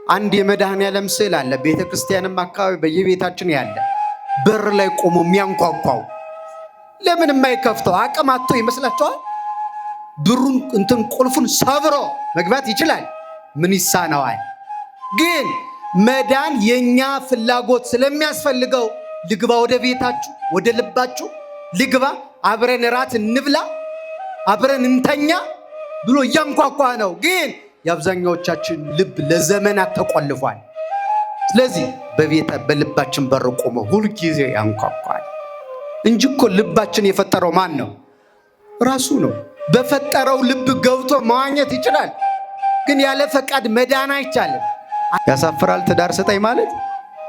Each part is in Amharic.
አንድ የመድኃኔዓለም ስዕል አለ ቤተክርስቲያንም አካባቢ በየቤታችን ያለ በር ላይ ቆሞ የሚያንኳኳው ለምን የማይከፍተው አቅም አጥቶ ይመስላችኋል? ብሩን ቁልፉን ሰብሮ መግባት ይችላል። ምን ይሳነዋል? ግን መዳን የኛ ፍላጎት ስለሚያስፈልገው ልግባ ወደ ቤታችሁ ወደ ልባችሁ ልግባ፣ አብረን ራት እንብላ፣ አብረን እንተኛ ብሎ እያንኳኳ ነው። ግን የአብዛኛዎቻችን ልብ ለዘመናት ተቆልፏል። ስለዚህ በልባችን በር ቆሞ ሁልጊዜ ያንኳኳል እንጂ እኮ ልባችን የፈጠረው ማን ነው? ራሱ ነው። በፈጠረው ልብ ገብቶ መዋኘት ይችላል። ግን ያለ ፈቃድ መዳን አይቻልም። ያሳፍራል። ትዳር ስጠኝ ማለት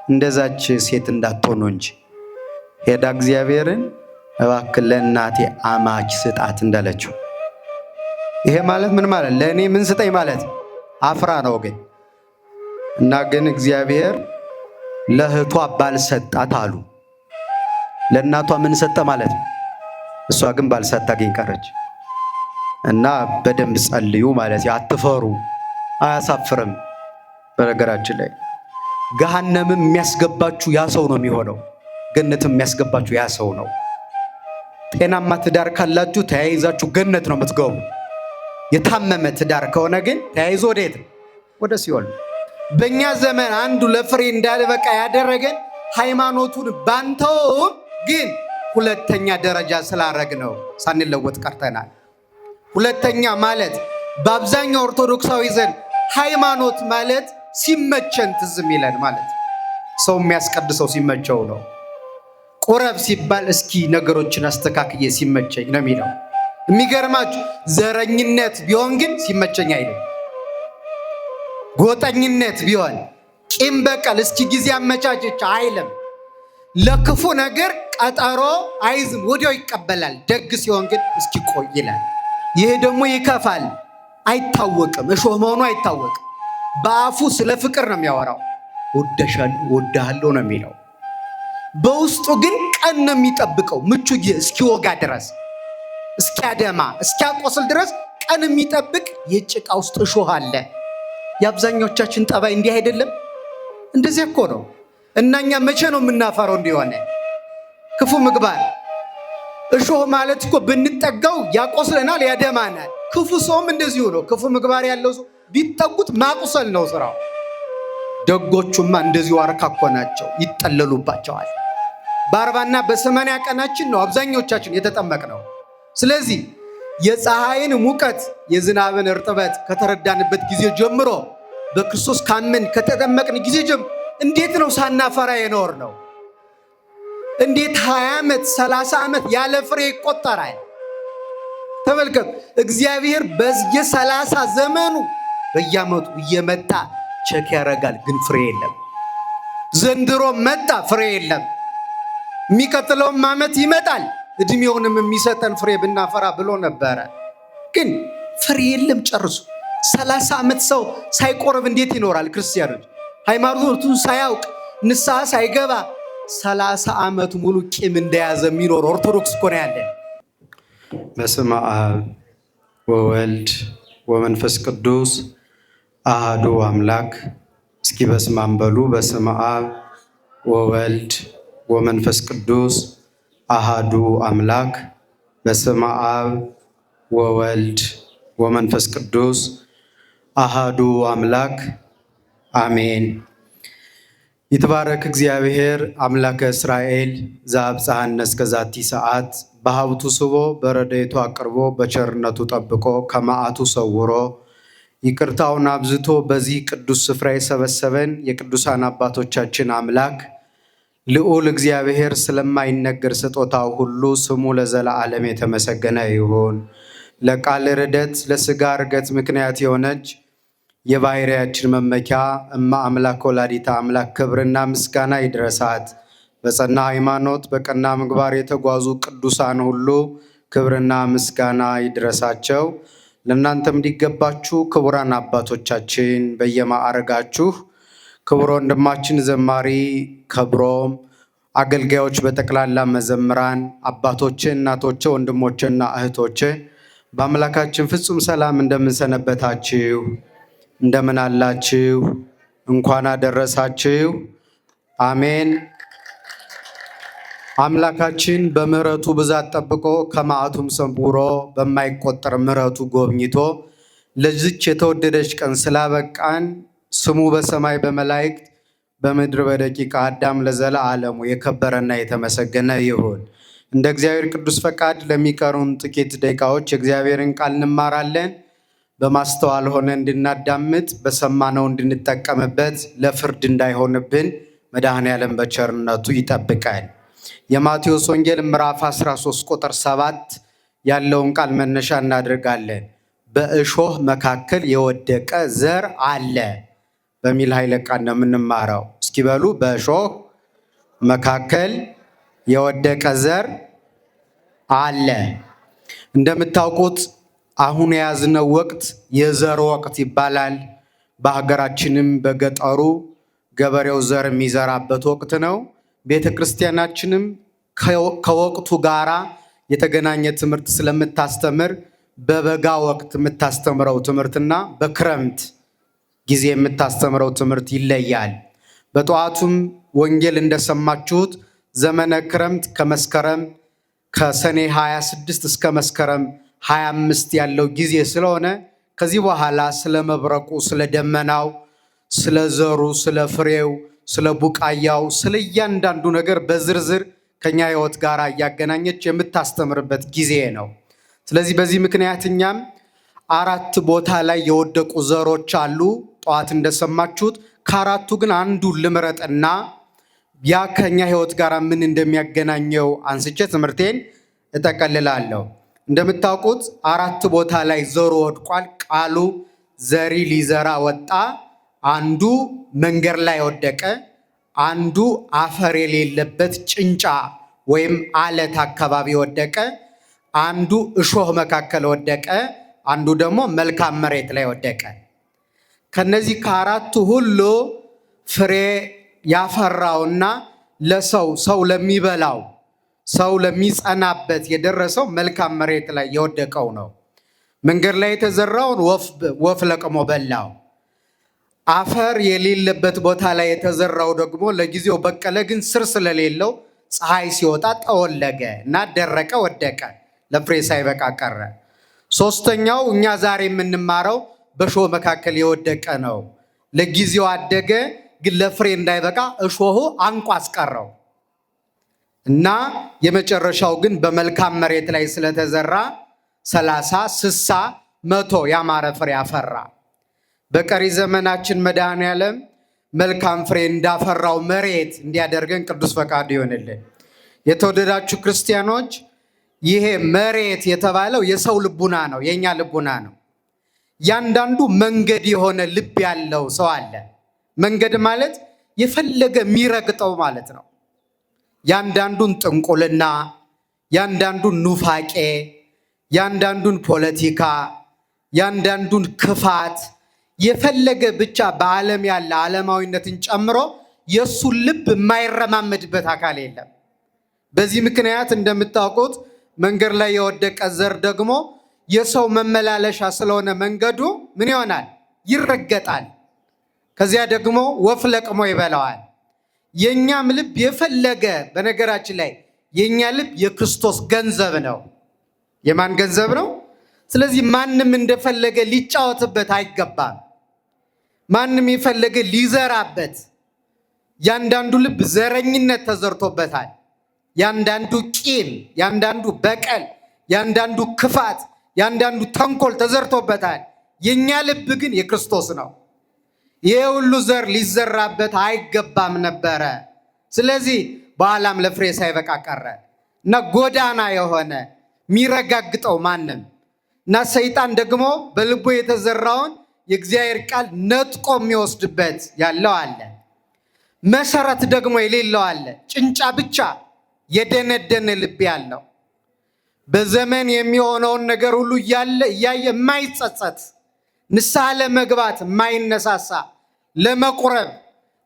እንደዛች ሴት እንዳትሆኑ እንጂ ሄዳ እግዚአብሔርን እባክህ ለእናቴ አማች ስጣት እንዳለችው። ይሄ ማለት ምን ማለት? ለእኔ ምን ስጠኝ ማለት አፍራ ነው። ግን እግዚአብሔር ለእህቷ ባል ሰጣት አሉ። ለእናቷ ምን ሰጠ ማለት ነው። እሷ ግን ባል ሳታገኝ ቀረች። እና በደንብ ጸልዩ ማለት አትፈሩ፣ አያሳፍርም። በነገራችን ላይ ገሃነምም የሚያስገባችሁ ያ ሰው ነው የሚሆነው፣ ገነትም የሚያስገባችሁ ያ ሰው ነው። ጤናማ ትዳር ካላችሁ ተያይዛችሁ ገነት ነው የምትገቡ። የታመመ ትዳር ከሆነ ግን ተያይዞ ወዴት? ወደ ሲኦል። በእኛ ዘመን አንዱ ለፍሬ እንዳልበቃ ያደረገን ሃይማኖቱን ባንተውም ግን ሁለተኛ ደረጃ ስላረግ ነው ሳንለወጥ ቀርተናል። ሁለተኛ ማለት በአብዛኛው ኦርቶዶክሳዊ ዘንድ ሃይማኖት ማለት ሲመቸን ትዝም ይለን ማለት ሰው የሚያስቀድሰው ሲመቸው ነው። ቁረብ ሲባል እስኪ ነገሮችን አስተካክዬ ሲመቸኝ ነው የሚለው። የሚገርማችሁ ዘረኝነት ቢሆን ግን ሲመቸኝ አይልም። ጎጠኝነት ቢሆን ቂም በቀል እስኪ ጊዜ አመቻቸች አይልም። ለክፉ ነገር ቀጠሮ አይዝም፣ ወዲያው ይቀበላል። ደግ ሲሆን ግን እስኪ ቆይ ይላል። ይሄ ደግሞ ይከፋል፣ አይታወቅም፣ እሾህ መሆኑ አይታወቅም። በአፉ ስለ ፍቅር ነው የሚያወራው፣ ወደሻለሁ ወደሃለሁ ነው የሚለው። በውስጡ ግን ቀን ነው የሚጠብቀው፣ ምቹ ጊዜ እስኪወጋ ድረስ፣ እስኪያደማ እስኪያቆስል ድረስ ቀን የሚጠብቅ የጭቃ ውስጥ እሾህ አለ። የአብዛኞቻችን ጠባይ እንዲህ አይደለም? እንደዚህ እኮ ነው። እናኛ መቼ ነው የምናፈረው? እንዲሆነ ክፉ ምግባር እሾህ ማለት እኮ ብንጠጋው ያቆስለናል፣ ያደማናል። ክፉ ሰውም እንደዚሁ ነው። ክፉ ምግባር ያለው ሰው ቢጠጉት ማቁሰል ነው ስራው። ደጎቹማ እንደዚሁ አርካኮ ናቸው፣ ይጠለሉባቸዋል። በ40ና በ80 ቀናችን ነው አብዛኞቻችን የተጠመቅነው። ስለዚህ የፀሐይን ሙቀት የዝናብን እርጥበት ከተረዳንበት ጊዜ ጀምሮ በክርስቶስ ካመን ከተጠመቅን ጊዜ ጀምሮ እንዴት ነው ሳናፈራ የኖር ነው? እንዴት 20 ዓመት 30 ዓመት ያለ ፍሬ ይቆጠራል? ተመልከቱ። እግዚአብሔር በየ30 ዘመኑ በየዓመቱ እየመጣ ቸክ ያደርጋል፣ ግን ፍሬ የለም። ዘንድሮ መጣ፣ ፍሬ የለም። የሚቀጥለውም ዓመት ይመጣል፣ እድሜውንም የሚሰጠን ፍሬ ብናፈራ ብሎ ነበረ፣ ግን ፍሬ የለም ጨርሶ። 30 ዓመት ሰው ሳይቆርብ እንዴት ይኖራል? ክርስቲያኖች ሃይማኖቱን ሳያውቅ ንስሐ ሳይገባ 30 ዓመት ሙሉ ቂም እንደያዘ የሚኖር ኦርቶዶክስ እኮ ነው ያለን። በስመ አብ ወወልድ ወመንፈስ ቅዱስ አሃዱ አምላክ። እስኪ በስመ አብ በሉ። በስመ አብ ወወልድ ወመንፈስ ቅዱስ አሃዱ አምላክ። በስመ አብ ወወልድ ወመንፈስ ቅዱስ አሃዱ አምላክ አሜን። ይትባረክ እግዚአብሔር አምላከ እስራኤል ዘአብጽሐነ እስከ ዛቲ ሰዓት በሀብቱ ስቦ በረድኤቱ አቅርቦ በቸርነቱ ጠብቆ ከመዓቱ ሰውሮ ይቅርታውን አብዝቶ በዚህ ቅዱስ ስፍራ የሰበሰበን የቅዱሳን አባቶቻችን አምላክ ልዑል እግዚአብሔር ስለማይነገር ስጦታው ሁሉ ስሙ ለዘለዓለም የተመሰገነ ይሁን። ለቃል ርደት ለሥጋ እርገት ምክንያት የሆነች የባሕርያችን መመኪያ እማ አምላክ ወላዲተ አምላክ ክብርና ምስጋና ይድረሳት። በጸና ሃይማኖት በቀና ምግባር የተጓዙ ቅዱሳን ሁሉ ክብርና ምስጋና ይድረሳቸው። ለእናንተም እንዲገባችሁ ክቡራን አባቶቻችን በየማዕረጋችሁ፣ ክቡር ወንድማችን ዘማሪ ከብሮም፣ አገልጋዮች በጠቅላላ መዘምራን፣ አባቶቼ፣ እናቶቼ፣ ወንድሞቼና እህቶቼ በአምላካችን ፍጹም ሰላም እንደምንሰነበታችሁ፣ እንደምን አላችሁ? እንኳን አደረሳችሁ። አሜን። አምላካችን በምህረቱ ብዛት ጠብቆ ከመዓቱም ሰውሮ በማይቆጠር ምህረቱ ጎብኝቶ ለዚች የተወደደች ቀን ስላበቃን ስሙ በሰማይ በመላእክት በምድር በደቂቀ አዳም ለዘለዓለሙ የከበረና የተመሰገነ ይሁን። እንደ እግዚአብሔር ቅዱስ ፈቃድ ለሚቀሩን ጥቂት ደቂቃዎች የእግዚአብሔርን ቃል እንማራለን። በማስተዋል ሆነ እንድናዳምጥ በሰማነው እንድንጠቀምበት ለፍርድ እንዳይሆንብን መድኃኔዓለም በቸርነቱ ይጠብቃል። የማቴዎስ ወንጌል ምዕራፍ 13 ቁጥር 7 ያለውን ቃል መነሻ እናደርጋለን። በእሾህ መካከል የወደቀ ዘር አለ በሚል ኃይለ ቃል ነው የምንማረው። እስኪ በሉ በእሾህ መካከል የወደቀ ዘር አለ። እንደምታውቁት አሁን የያዝነው ወቅት የዘር ወቅት ይባላል። በሀገራችንም በገጠሩ ገበሬው ዘር የሚዘራበት ወቅት ነው። ቤተ ክርስቲያናችንም ከወቅቱ ጋራ የተገናኘ ትምህርት ስለምታስተምር በበጋ ወቅት የምታስተምረው ትምህርትና በክረምት ጊዜ የምታስተምረው ትምህርት ይለያል። በጠዋቱም ወንጌል እንደሰማችሁት ዘመነ ክረምት ከሰኔ 26 እስከ መስከረም 25 ያለው ጊዜ ስለሆነ ከዚህ በኋላ ስለ መብረቁ፣ ስለ ደመናው፣ ስለ ዘሩ፣ ስለ ፍሬው፣ ስለ ቡቃያው፣ ስለ እያንዳንዱ ነገር በዝርዝር ከኛ ሕይወት ጋር እያገናኘች የምታስተምርበት ጊዜ ነው። ስለዚህ በዚህ ምክንያት እኛም 4 ቦታ ላይ የወደቁ ዘሮች አሉ። ጠዋት እንደሰማችሁት ከአራቱ ግን አንዱ ልምረጥና ያ ከኛ ሕይወት ጋር ምን እንደሚያገናኘው አንስቼ ትምህርቴን እጠቀልላለሁ። እንደምታውቁት 4 ቦታ ላይ ዘሩ ወድቋል። ቃሉ ዘሪ ሊዘራ ወጣ። አንዱ መንገድ ላይ ወደቀ። አንዱ አፈር የሌለበት ጭንጫ ወይም አለት አካባቢ ወደቀ። አንዱ እሾህ መካከል ወደቀ። አንዱ ደግሞ መልካም መሬት ላይ ወደቀ። ከነዚህ ከአራቱ ሁሉ ፍሬ ያፈራውና ሰው ለሚበላው ሰው ለሚጸናበት የደረሰው መልካም መሬት ላይ የወደቀው ነው። መንገድ ላይ የተዘራውን ወፍ ለቅሞ በላው። አፈር የሌለበት ቦታ ላይ የተዘራው ደግሞ ለጊዜው በቀለ፣ ግን ስር ስለሌለው ፀሐይ ሲወጣ ጠወለገ እና ደረቀ፣ ወደቀ፣ ለፍሬ ሳይበቃ ቀረ። ሶስተኛው እኛ ዛሬ የምንማረው በእሾህ መካከል የወደቀ ነው። ለጊዜው አደገ፣ ግን ለፍሬ እንዳይበቃ እሾሁ አንቆ አስቀረው እና የመጨረሻው ግን በመልካም መሬት ላይ ስለተዘራ 30፣ 60፣ 100 ያማረ ፍሬ አፈራ። በቀሪ ዘመናችን መድኃኔዓለም መልካም ፍሬ እንዳፈራው መሬት እንዲያደርገን ቅዱስ ፈቃዱ ይሆንልን። የተወደዳችሁ ክርስቲያኖች፣ ይሄ መሬት የተባለው የሰው ልቡና ነው፣ የኛ ልቡና ነው። ያንዳንዱ መንገድ የሆነ ልብ ያለው ሰው አለ። መንገድ ማለት የፈለገ የሚረግጠው ማለት ነው። ያንዳንዱን ጥንቁልና፣ ያንዳንዱን ኑፋቄ፣ ያንዳንዱን ፖለቲካ፣ ያንዳንዱን ክፋት የፈለገ ብቻ በዓለም ያለ ዓለማዊነትን ጨምሮ የእሱን ልብ የማይረማመድበት አካል የለም። በዚህ ምክንያት እንደምታውቁት መንገድ ላይ የወደቀ ዘር ደግሞ የሰው መመላለሻ ስለሆነ መንገዱ ምን ይሆናል? ይረገጣል። ከዚያ ደግሞ ወፍ ለቅሞ ይበላዋል። የእኛም ልብ የፈለገ በነገራችን ላይ የእኛ ልብ የክርስቶስ ገንዘብ ነው። የማን ገንዘብ ነው? ስለዚህ ማንም እንደፈለገ ሊጫወትበት አይገባም። ማንም የፈለገ ሊዘራበት። ያንዳንዱ ልብ ዘረኝነት ተዘርቶበታል። ያንዳንዱ ቂም፣ ያንዳንዱ በቀል፣ ያንዳንዱ ክፋት፣ ያንዳንዱ ተንኮል ተዘርቶበታል። የኛ ልብ ግን የክርስቶስ ነው። ይሄ ሁሉ ዘር ሊዘራበት አይገባም ነበረ። ስለዚህ በኋላም ለፍሬ ሳይበቃ ቀረ እና ጎዳና የሆነ የሚረጋግጠው ማንም እና ሰይጣን ደግሞ በልቦ የተዘራውን የእግዚአብሔር ቃል ነጥቆ የሚወስድበት ያለው አለ። መሰረት ደግሞ የሌለው አለ። ጭንጫ ብቻ የደነደነ ልብ ያለው በዘመን የሚሆነውን ነገር ሁሉ እያየ የማይጸጸት ንስሐ ለመግባት የማይነሳሳ፣ ለመቁረብ፣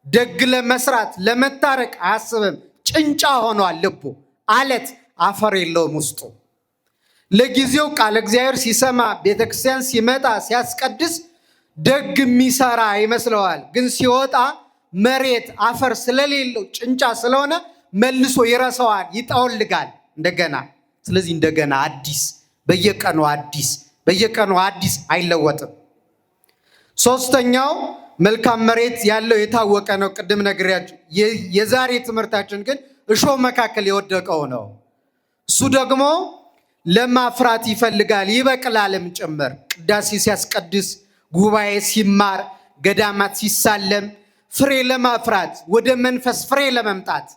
ደግ ለመስራት፣ ለመታረቅ አያስብም። ጭንጫ ሆኗል ልቡ። አለት አፈር የለውም ውስጡ። ለጊዜው ቃል እግዚአብሔር ሲሰማ ቤተክርስቲያን ሲመጣ ሲያስቀድስ ደግ የሚሰራ ይመስለዋል። ግን ሲወጣ መሬት አፈር ስለሌለው ጭንጫ ስለሆነ መልሶ ይረሳዋል፣ ይጠወልጋል እንደገና። ስለዚህ እንደገና አዲስ፣ በየቀኑ አዲስ አይለወጥም። ሶስተኛው መልካም መሬት ያለው የታወቀ ነው፣ ቅድም ነግሬያችሁ። የዛሬ ትምህርታችን ግን እሾህ መካከል የወደቀው ነው። እሱ ደግሞ ለማፍራት ይፈልጋል፣ ይበቅላልም ጭምር። ቅዳሴ ሲያስቀድስ፣ ጉባኤ ሲማር፣ ገዳማት ሲሳለም ፍሬ ለማፍራት ወደ መንፈስ ፍሬ ለመምጣት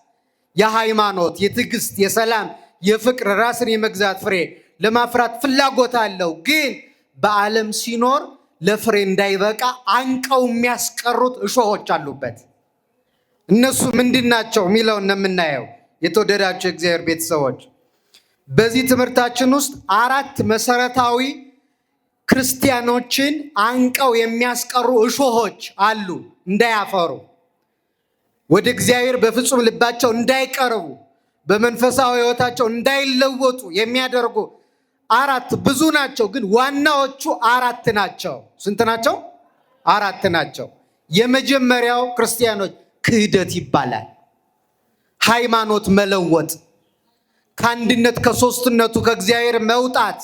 የሃይማኖት፣ የትዕግስት፣ የሰላም፣ የፍቅር፣ ራስን የመግዛት ፍሬ ለማፍራት ፍላጎት አለው። ግን በዓለም ሲኖር ለፍሬ እንዳይበቃ አንቀው የሚያስቀሩት እሾሆች አሉበት። እነሱ ምንድናቸው የሚለው እንደምናየው የተወደዳቸው የእግዚአብሔር ቤተሰቦች፣ በዚህ ትምህርታችን ውስጥ 4 መሰረታዊ ክርስቲያኖችን አንቀው የሚያስቀሩ እሾሆች አሉ። እንዳያፈሩ፣ ወደ እግዚአብሔር በፍጹም ልባቸው እንዳይቀርቡ፣ በመንፈሳዊ ሕይወታቸው እንዳይለወጡ የሚያደርጉ 4 ብዙ ናቸው፣ ግን ዋናዎቹ 4 ናቸው። ስንት ናቸው? 4 ናቸው። የመጀመሪያው ክርስቲያኖች ክህደት ይባላል። ሃይማኖት መለወጥ፣ ከአንድነት ከሶስትነቱ ከእግዚአብሔር መውጣት፣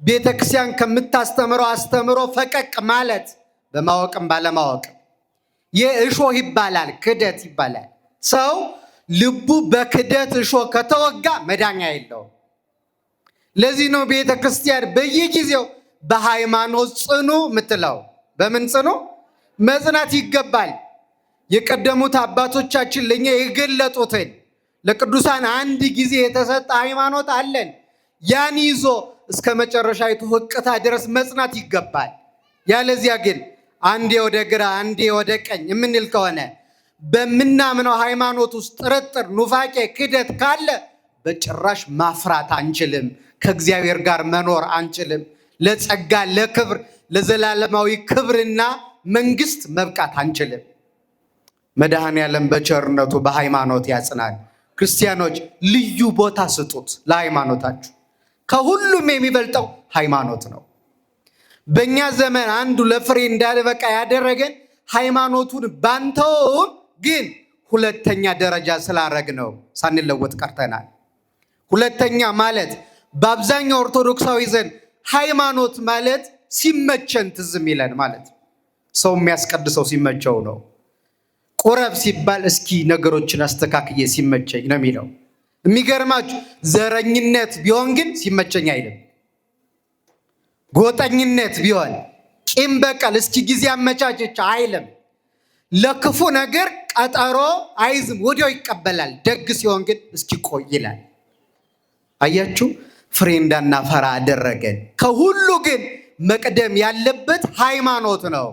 ቤተክርስቲያን ከምታስተምረው አስተምሮ ፈቀቅ ማለት፣ በማወቅም ባለማወቅም። ይህ እሾህ ይባላል፣ ክህደት ይባላል። ሰው ልቡ በክህደት እሾህ ከተወጋ መዳኛ የለውም። ለዚህ ነው ቤተክርስቲያን በየጊዜው በሃይማኖት ጽኑ የምትለው። በምን ጽኑ? መጽናት ይገባል። የቀደሙት አባቶቻችን ለኛ የገለጡትን ለቅዱሳን አንድ ጊዜ የተሰጠ ሃይማኖት አለን። ያን ይዞ እስከ መጨረሻይቱ ሕቅታ ድረስ መጽናት ይገባል። ያለዚያ ግን አንዴ ወደ ግራ አንዴ ወደ ቀኝ የምንል ከሆነ በምናምነው ሃይማኖት ውስጥ ጥርጥር፣ ኑፋቄ፣ ክህደት ካለ በጭራሽ ማፍራት አንችልም። ከእግዚአብሔር ጋር መኖር አንችልም። ለጸጋ፣ ለክብር፣ ለዘላለማዊ ክብርና መንግስት መብቃት አንችልም። መድኃኔዓለም በቸርነቱ በሃይማኖት ያጽናል። ክርስቲያኖች ልዩ ቦታ ስጡት ለሃይማኖታችሁ። ከሁሉም የሚበልጠው ሃይማኖት ነው። በእኛ ዘመን አንዱ ለፍሬ እንዳልበቃ ያደረገን ሃይማኖቱን ባንተውም ግን ሁለተኛ ደረጃ ስላረግነው ሳንለወጥ ቀርተናል። ሁለተኛ ማለት በአብዛኛው ኦርቶዶክሳዊ ዘንድ ሃይማኖት ማለት ሲመቸን ትዝ የሚለን ማለት ሰው የሚያስቀድሰው ሲመቸው ነው። ቁረብ ሲባል እስኪ ነገሮችን አስተካክዬ ሲመቸኝ ነው የሚለው። የሚገርማችሁ ዘረኝነት ቢሆን ግን ሲመቸኝ አይልም። ጎጠኝነት ቢሆን፣ ቂም በቀል እስኪ ጊዜ አመቻቸች አይልም። ለክፉ ነገር ቀጠሮ አይዝም፣ ወዲያው ይቀበላል። ደግ ሲሆን ግን እስኪ ቆይ ይላል። አያችሁ፣ ፍሬ እንዳናፈራ አደረገን። ከሁሉ ግን መቅደም ያለበት ሃይማኖት ነው።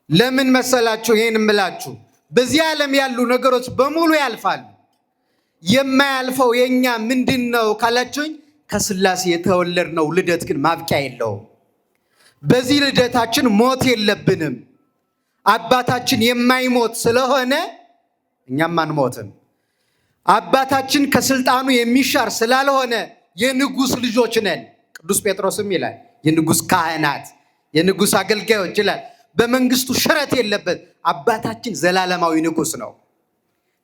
ለምን መሰላችሁ ይሄን እምላችሁ? በዚህ ዓለም ያሉ ነገሮች በሙሉ ያልፋሉ። የማያልፈው የኛ ምንድነው ካላችሁኝ፣ ከስላሴ የተወለድነው ልደት ግን ማብቂያ የለውም። በዚህ ልደታችን ሞት የለብንም። አባታችን የማይሞት ስለሆነ እኛም አንሞትም። አባታችን ከስልጣኑ የሚሻር ስላልሆነ የንጉስ ልጆች ነን። ቅዱስ ጴጥሮስም ይላል የንጉስ ካህናት፣ የንጉስ አገልጋዮች ይላል። በመንግስቱ ሽረት የለበት። አባታችን ዘላለማዊ ንጉስ ነው።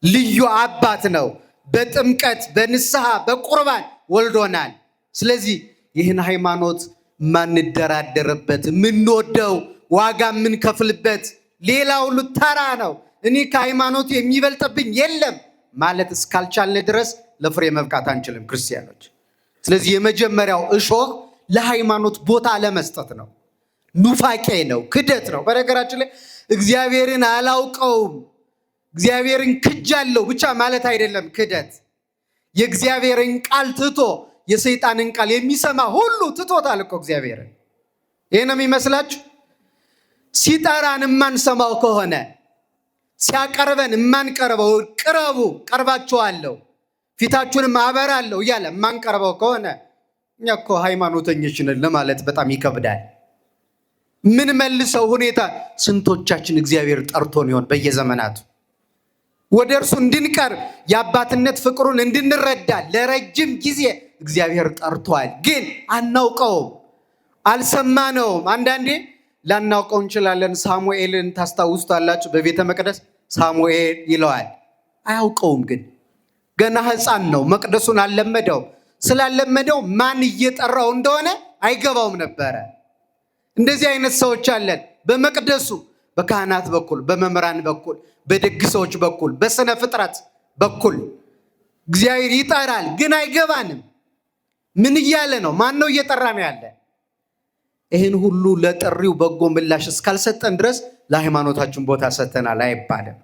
ልዩ አባት ነው። በጥምቀት በንስሐ በቁርባን ወልዶናል። ስለዚህ ይህን ሃይማኖት ማንደራደርበት፣ የምንወደው፣ ዋጋ የምንከፍልበት፣ ሌላ ሁሉ ተራ ነው፣ እኔ ከሃይማኖቱ የሚበልጥብኝ የለም ማለት እስካልቻልን ድረስ ለፍሬ መብቃት አንችልም ክርስቲያኖች። ስለዚህ የመጀመሪያው እሾህ ለሃይማኖት ቦታ ለመስጠት ነው። ኑፋቄ ነው፣ ክደት ነው። በነገራችን ላይ እግዚአብሔርን አላውቀውም፣ እግዚአብሔርን ክጃለሁ ብቻ ማለት አይደለም ክደት። የእግዚአብሔርን ቃል ትቶ የሰይጣንን ቃል የሚሰማ ሁሉ ትቶታል እኮ እግዚአብሔርን። ይሄ ነው የሚመስላችሁ? ሲጠራን የማንሰማው ከሆነ ሲያቀርበን የማንቀርበው፣ ቅረቡ ቀርባችኋለሁ ፊታችሁንም አበራለሁ እያለ የማንቀርበው ከሆነ እኛ እኮ ሃይማኖተኞች ነን ለማለት በጣም ይከብዳል። ምን መልሰው ሁኔታ ስንቶቻችን እግዚአብሔር ጠርቶን ይሆን በየዘመናቱ ወደ እርሱ እንድንቀርብ የአባትነት ፍቅሩን እንድንረዳ ለረጅም ጊዜ እግዚአብሔር ጠርቷል። ግን አናውቀውም፣ አልሰማነውም። አንዳንዴ ላናውቀው እንችላለን። ሳሙኤልን ታስታውሱታላችሁ? በቤተ መቅደስ ሳሙኤል ይለዋል። አያውቀውም፣ ግን ገና ሕፃን ነው። መቅደሱን አልለመደው። ስላለመደው ማን እየጠራው እንደሆነ አይገባውም ነበረ። እንደዚህ አይነት ሰዎች አለን በመቅደሱ፣ በካህናት በኩል፣ በመምህራን በኩል፣ በደግ ሰዎች በኩል፣ በስነ ፍጥረት በኩል እግዚአብሔር ይጠራል፣ ግን አይገባንም። ምን እያለ ነው? ማን ነው እየጠራ ነው ያለ? ይህን ሁሉ ለጥሪው በጎ ምላሽ እስካልሰጠን ድረስ ለሃይማኖታችን ቦታ ሰጥተናል አይባልም።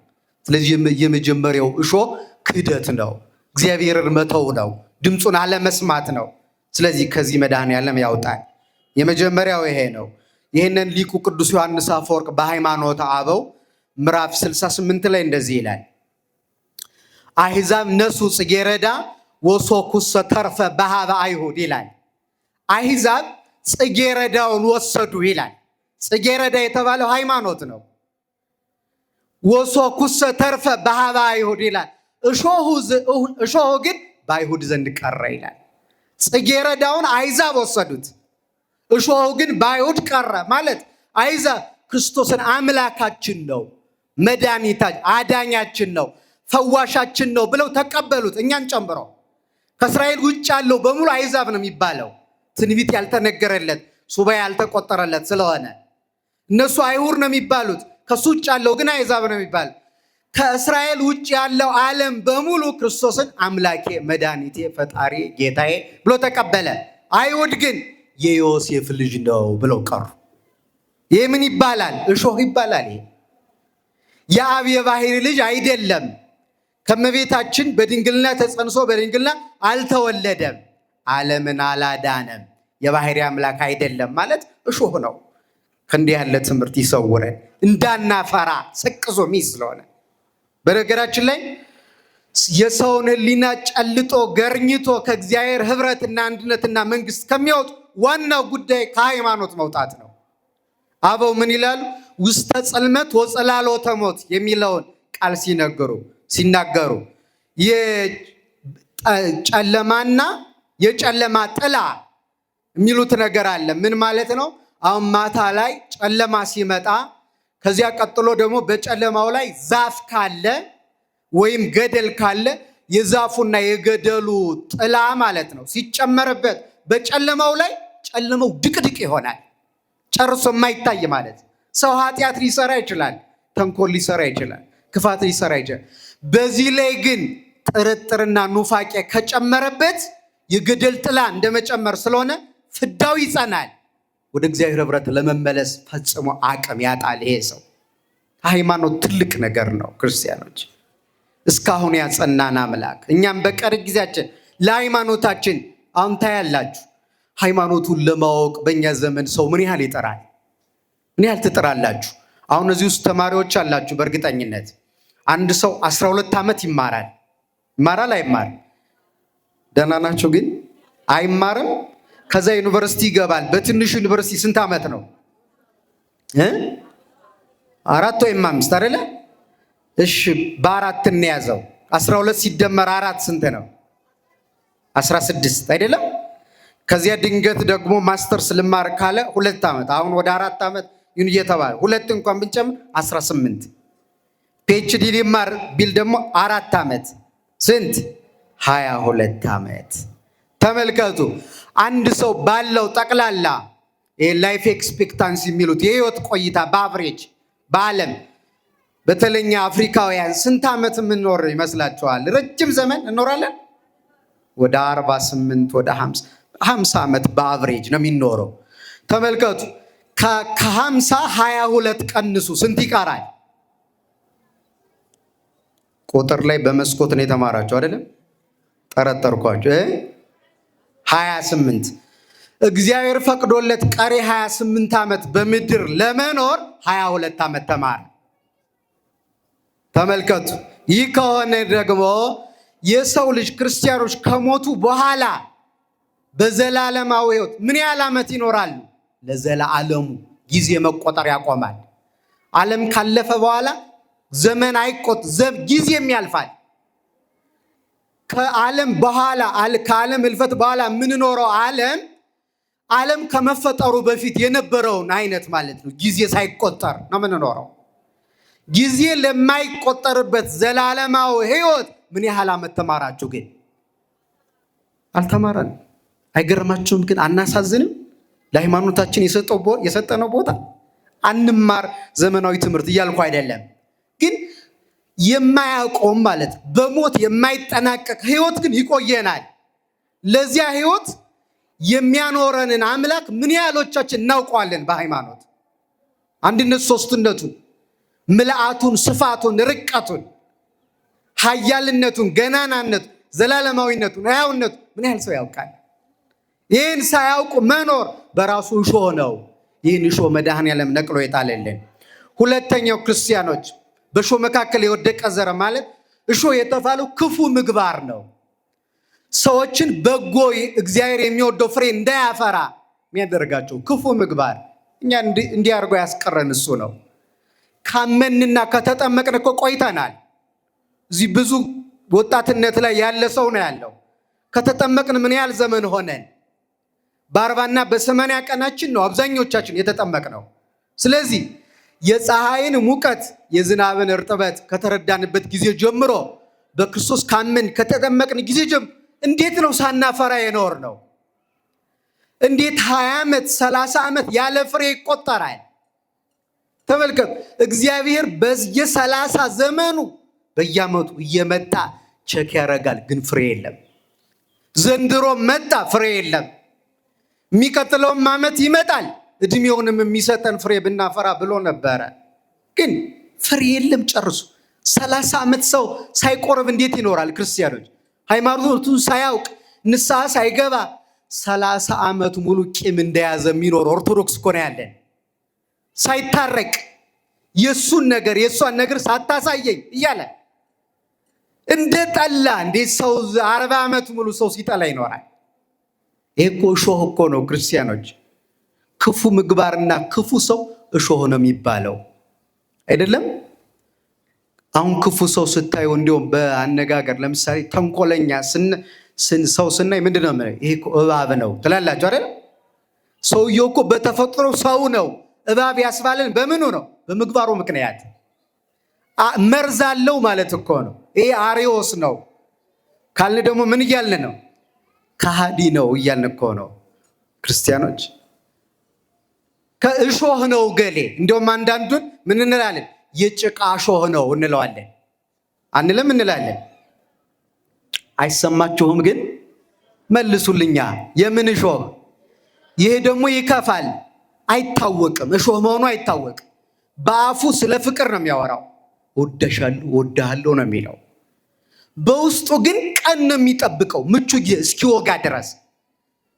ስለዚህ የመጀመሪያው እሾህ ክህደት ነው፣ እግዚአብሔርን መተው ነው፣ ድምፁን አለመስማት ነው። ስለዚህ ከዚህ መድኃኔዓለም ያውጣል። የመጀመሪያው ይሄ ነው። ይህንን ሊቁ ቅዱስ ዮሐንስ አፈወርቅ በሃይማኖተ አበው ምዕራፍ 68 ላይ እንደዚህ ይላል። አሕዛብ ነሱ ጽጌረዳ ወሶኩሰ ተርፈ በሃበ አይሁድ ይላል። አሕዛብ ጽጌረዳውን ወሰዱ ይላል። ጽጌረዳ የተባለው ሃይማኖት ነው። ወሶኩሰ ተርፈ በሃበ አይሁድ ይላል። እሾሁ ግን በአይሁድ ዘንድ ቀረ ይላል። ጽጌረዳውን አሕዛብ ወሰዱት፣ እሾሁ ግን በአይሁድ ቀረ ማለት አሕዛብ ክርስቶስን አምላካችን ነው፣ መድኃኒታችን፣ አዳኛችን ነው፣ ፈዋሻችን ነው ብለው ተቀበሉት፣ እኛን ጨምሮ። ከእስራኤል ውጭ ያለው በሙሉ አሕዛብ ነው የሚባለው፣ ትንቢት ያልተነገረለት ሱባኤ ያልተቆጠረለት ስለሆነ እነሱ አይሁድ ነው የሚባሉት። ከሱ ውጭ ያለው ግን አሕዛብ ነው የሚባል። ከእስራኤል ውጭ ያለው ዓለም በሙሉ ክርስቶስን አምላኬ፣ መድኃኒቴ፣ ፈጣሪ፣ ጌታዬ ብሎ ተቀበለ። አይሁድ ግን የዮሴፍ ልጅ ነው ብለው ቀሩ። ይህ ምን ይባላል? እሾህ ይባላል። ይሄ የአብ የባሕሪ ልጅ አይደለም። ከመቤታችን በድንግልና ተጸንሶ በድንግልና አልተወለደም። ዓለምን አላዳነም። የባሕሪ አምላክ አይደለም ማለት እሾህ ነው። ከእንዲህ ያለ ትምህርት ይሰውረን፣ እንዳናፈራ ሰቅዞ ሚስ ስለሆነ። በነገራችን ላይ የሰውን ሕሊና ጨልጦ ገርኝቶ ከእግዚአብሔር ኅብረትና አንድነትና መንግስት ከሚያወጡ ዋናው ጉዳይ ከሃይማኖት መውጣት ነው። አበው ምን ይላሉ? ውስተ ጽልመት ወጸላሎተ ሞት የሚለውን ቃል ሲናገሩ የጨለማና የጨለማ ጥላ የሚሉት ነገር አለ። ምን ማለት ነው? አሁን ማታ ላይ ጨለማ ሲመጣ ከዚያ ቀጥሎ ደግሞ በጨለማው ላይ ዛፍ ካለ ወይም ገደል ካለ የዛፉና የገደሉ ጥላ ማለት ነው ሲጨመርበት በጨለማው ላይ ጨለማው ድቅድቅ ይሆናል፣ ጨርሶ የማይታይ ማለት። ሰው ኃጢአት ሊሰራ ይችላል፣ ተንኮል ሊሰራ ይችላል፣ ክፋት ሊሰራ ይችላል። በዚህ ላይ ግን ጥርጥርና ኑፋቄ ከጨመረበት የገደል ጥላ እንደመጨመር ስለሆነ ፍዳው ይጸናል። ወደ እግዚአብሔር ኅብረት ለመመለስ ፈጽሞ አቅም ያጣል። ይሄ ሰው ሃይማኖት ትልቅ ነገር ነው። ክርስቲያኖች እስካሁን ያጸናን አምላክ እኛም በቀሪ ጊዜያችን ለሃይማኖታችን አሁን ታያላችሁ። ሃይማኖቱን ለማወቅ በእኛ ዘመን ሰው ምን ያህል ይጠራል? ምን ያህል ትጥራላችሁ? አሁን እዚህ ውስጥ ተማሪዎች አላችሁ። በእርግጠኝነት አንድ ሰው 12 ዓመት ይማራል። ይማራል አይማርም? ደህና ናቸው ግን አይማርም። ከዛ ዩኒቨርሲቲ ይገባል። በትንሹ ዩኒቨርሲቲ ስንት ዓመት ነው? 4 ወይም 5 አይደለ? እሺ በ4 እንያዘው። 12 ሲደመር 4 ስንት ነው? 16 አይደለም? ከዚያ ድንገት ደግሞ ማስተርስ ልማር ካለ 2 ዓመት፣ አሁን ወደ 4 ዓመት ይሁን እየተባለ 2 እንኳን ብንጨምር 18። ፒኤችዲ ሊማር ቢል ደግሞ 4 ዓመት ስንት? 22 ዓመት። ተመልከቱ። አንድ ሰው ባለው ጠቅላላ ላይፍ ኤክስፔክታንሲ የሚሉት የህይወት ቆይታ በአቨሬጅ በዓለም በተለኛ አፍሪካውያን ስንት ዓመት የምንኖር ይመስላችኋል? ረጅም ዘመን እንኖራለን? ወደ 48 ወደ 50 ዓመት በአቨሬጅ ነው የሚኖረው። ተመልከቱ። ከ50 22 ቀንሱ፣ ስንት ይቀራል? ቁጥር ላይ በመስኮት ነው የተማራችሁ አይደለም? ጠረጠርኳችሁ። 28 እግዚአብሔር ፈቅዶለት ቀሪ 28 ዓመት በምድር ለመኖር 22 ዓመት ተማረ። ተመልከቱ። ይህ ከሆነ ደግሞ የሰው ልጅ ክርስቲያኖች ከሞቱ በኋላ በዘላለማዊ ሕይወት ምን ያህል ዓመት ይኖራሉ? ለዘላለሙ ጊዜ መቆጠር ያቆማል። ዓለም ካለፈ በኋላ ዘመን ጊዜም ያልፋል። ከዓለም በኋላ ከዓለም እልፈት በኋላ የምንኖረው ዓለም ዓለም ከመፈጠሩ በፊት የነበረውን አይነት ማለት ነው። ጊዜ ሳይቆጠር ነው የምንኖረው። ጊዜ ለማይቆጠርበት ዘላለማዊ ሕይወት ምን ያህል ዓመት ተማራችሁ? ግን አልተማራን። አይገርማችሁም? ግን አናሳዝንም? ለሃይማኖታችን የሰጠነው ቦታ አንማር ዘመናዊ ትምህርት እያልኩ አይደለም። ግን የማያቆም ማለት በሞት የማይጠናቀቅ ሕይወት ግን ይቆየናል። ለዚያ ሕይወት የሚያኖረንን አምላክ ምን ያህሎቻችን እናውቀዋለን? በሃይማኖት አንድነት፣ ሶስትነቱን፣ ምልአቱን፣ ስፋቱን፣ ርቀቱን፣ ኃያልነቱን፣ ገናናነቱን፣ ዘላለማዊነቱን፣ ሕያውነቱን ምን ያህል ሰው ያውቃል? ይህን ሳያውቁ መኖር በራሱ እሾህ ነው። ይህን እሾህ መድኃኔዓለም ነቅሎ የጣለልን። ሁለተኛው ክርስቲያኖች በእሾህ መካከል የወደቀ ዘር ማለት እሾህ የተባለው ክፉ ምግባር ነው። ሰዎችን በጎ እግዚአብሔር የሚወደው ፍሬ እንዳያፈራ የሚያደርጋቸው ክፉ ምግባር እኛ እንዲያርጎ ያስቀረን እሱ ነው። ካመንና ከተጠመቅን እኮ ቆይተናል። እዚህ ብዙ ወጣትነት ላይ ያለ ሰው ነው ያለው። ከተጠመቅን ምን ያህል ዘመን ሆነን? በ40ና በ80 ቀናችን ነው አብዛኞቻችን የተጠመቅነው። ስለዚህ የፀሐይን ሙቀት የዝናብን እርጥበት ከተረዳንበት ጊዜ ጀምሮ በክርስቶስ ካመን ከተጠመቅን ጊዜ ጀምሮ እንዴት ነው ሳናፈራ የኖር ነው? እንዴት 20 ዓመት 30 ዓመት ያለ ፍሬ ይቆጠራል? ተመልከቱ። እግዚአብሔር በየ30 ዘመኑ በየዓመቱ እየመጣ ቸክ ያደርጋል፣ ግን ፍሬ የለም። ዘንድሮ መጣ፣ ፍሬ የለም። የሚቀጥለውም ዓመት ይመጣል፣ እድሜውንም የሚሰጠን ፍሬ ብናፈራ ብሎ ነበረ፣ ግን ፍሬ የለም ጨርሶ። 30 ዓመት ሰው ሳይቆርብ እንዴት ይኖራል? ክርስቲያኖች ሃይማኖቱን ሳያውቅ ንስሐ ሳይገባ 30 ዓመት ሙሉ ቂም እንደያዘ የሚኖር ኦርቶዶክስ እኮ ነው ያለን። ሳይታረቅ የእሱን ነገር የእሷን ነገር ሳታሳየኝ እያለ እንደ ጠላ። እንዴት ሰው 40 ዓመት ሙሉ ሰው ሲጠላ ይኖራል? ይሄ እኮ እሾህ እኮ ነው ክርስቲያኖች። ክፉ ምግባርና ክፉ ሰው እሾህ ነው የሚባለው አይደለም? አሁን ክፉ ሰው ስታዩ እንዲሁም በአነጋገር ለምሳሌ ተንኮለኛ ሰው ስናይ ምንድነው? ይሄ እኮ እባብ ነው ትላላችሁ አይደል? ሰውየው እኮ በተፈጥሮ ሰው ነው። እባብ ያስባለን በምኑ ነው? በምግባሩ ምክንያት። መርዝ አለው ማለት እኮ ነው። ይሄ አሪዮስ ነው ካልን ደግሞ ምን እያልን ነው? ከሃዲ ነው እያልን እኮ ነው። ክርስቲያኖች ከእሾህ ነው ገሌ። እንዲሁም አንዳንዱን ምን እንላለን? የጭቃ እሾህ ነው እንለዋለን። አንልም? እንላለን። አይሰማችሁም? ግን መልሱልኛ። የምን እሾህ? ይሄ ደግሞ ይከፋል፣ አይታወቅም። እሾህ መሆኑ አይታወቅም። በአፉ ስለ ፍቅር ነው የሚያወራው። ወደሻለሁ፣ ወደሃለሁ ነው የሚለው። በውስጡ ግን ቀን ነው የሚጠብቀው። ምቹ እስኪወጋ ድረስ፣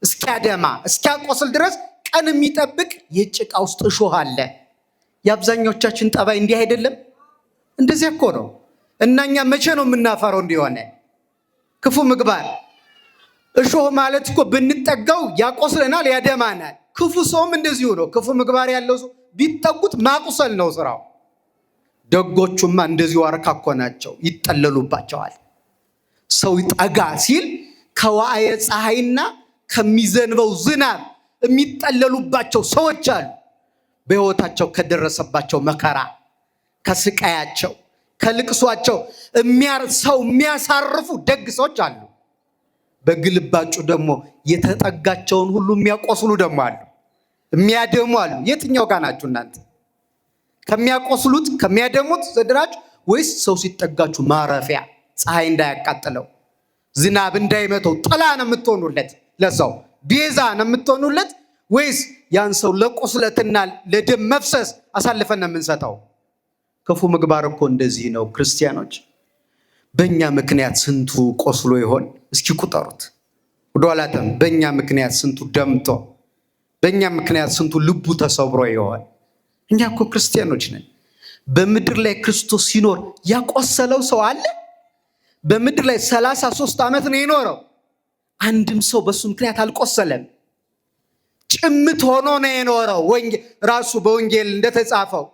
እስኪያደማ፣ እስኪያቆስል ድረስ ቀን የሚጠብቅ የጭቃ ውስጥ እሾህ አለ። የአብዛኞቻችን ጠባይ እንዲህ አይደለም? እንደዚያ እኮ ነው። እና እኛ መቼ ነው የምናፈረው? እንዲሆነ ክፉ ምግባር እሾህ ማለት እኮ ብንጠጋው ያቆስለናል፣ ያደማናል። ክፉ ሰውም እንደዚሁ ነው። ክፉ ምግባር ያለው ሰው ቢጠጉት ማቁሰል ነው ስራው። ደጎቹማ እንደዚሁ አርካኮ ናቸው፣ ይጠለሉባቸዋል። ሰው ጠጋ ሲል ከዋዕየ ፀሐይና ከሚዘንበው ዝናብ የሚጠለሉባቸው ሰዎች አሉ። በሕይወታቸው ከደረሰባቸው መከራ፣ ከስቃያቸው፣ ከልቅሷቸው ሰው የሚያሳርፉ ደግ ሰዎች አሉ። በግልባጩ ደግሞ የተጠጋቸውን ሁሉ የሚያቆስሉ ደግሞ አሉ፣ የሚያደሙ አሉ። የትኛው ጋር ናችሁ እናንተ? ከሚያቆስሉት ከሚያደሙት ዘድራችሁ ወይስ ሰው ሲጠጋችሁ ማረፊያ፣ ፀሐይ እንዳያቃጥለው፣ ዝናብ እንዳይመተው ጥላ ነው የምትሆኑለት? ለሰው ቤዛ ነው የምትሆኑለት? ወይስ ያን ሰው ለቁስለትና ለደም መፍሰስ አሳልፈን ነው የምንሰጠው? ክፉ ምግባር እኮ እንደዚህ ነው ክርስቲያኖች። በእኛ ምክንያት ስንቱ ቆስሎ ይሆን? እስኪ ቁጠሩት ወደኋላተም። በእኛ ምክንያት ስንቱ ደምቶ፣ በእኛ ምክንያት ስንቱ ልቡ ተሰብሮ ይሆን? እኛ እኮ ክርስቲያኖች ነን። በምድር ላይ ክርስቶስ ሲኖር ያቆሰለው ሰው አለ? በምድር ላይ 33 ዓመት ነው የኖረው። አንድም ሰው በሱ ምክንያት አልቆሰለም። ጭምት ሆኖ ነው የኖረው። ራሱ በወንጌል እንደተጻፈው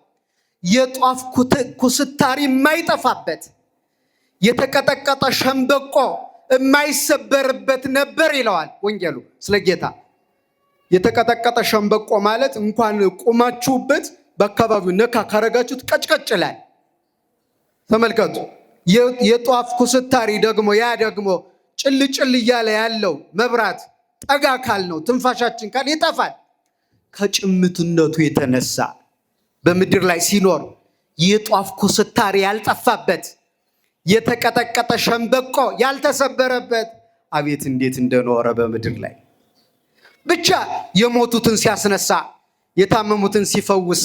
የጧፍ ኩስታሪ የማይጠፋበት፣ የተቀጠቀጠ ሸምበቆ የማይሰበርበት ነበር ይለዋል ወንጌሉ ስለ ጌታ። የተቀጠቀጠ ሸምበቆ ማለት እንኳን ቁማችሁበት በአካባቢው ነካ ካረጋችሁት ቀጭቀጭ ላይ ተመልከቱ። የጧፍ ኩስታሪ ደግሞ ያ ደግሞ ጭልጭል እያለ ያለው መብራት ጠጋ ካል ነው ትንፋሻችን ካል ይጠፋል። ከጭምትነቱ የተነሳ በምድር ላይ ሲኖር የጧፍ ኩስታሪ ያልጠፋበት የተቀጠቀጠ ሸምበቆ ያልተሰበረበት አቤት እንዴት እንደኖረ በምድር ላይ ብቻ የሞቱትን ሲያስነሳ የታመሙትን ሲፈውስ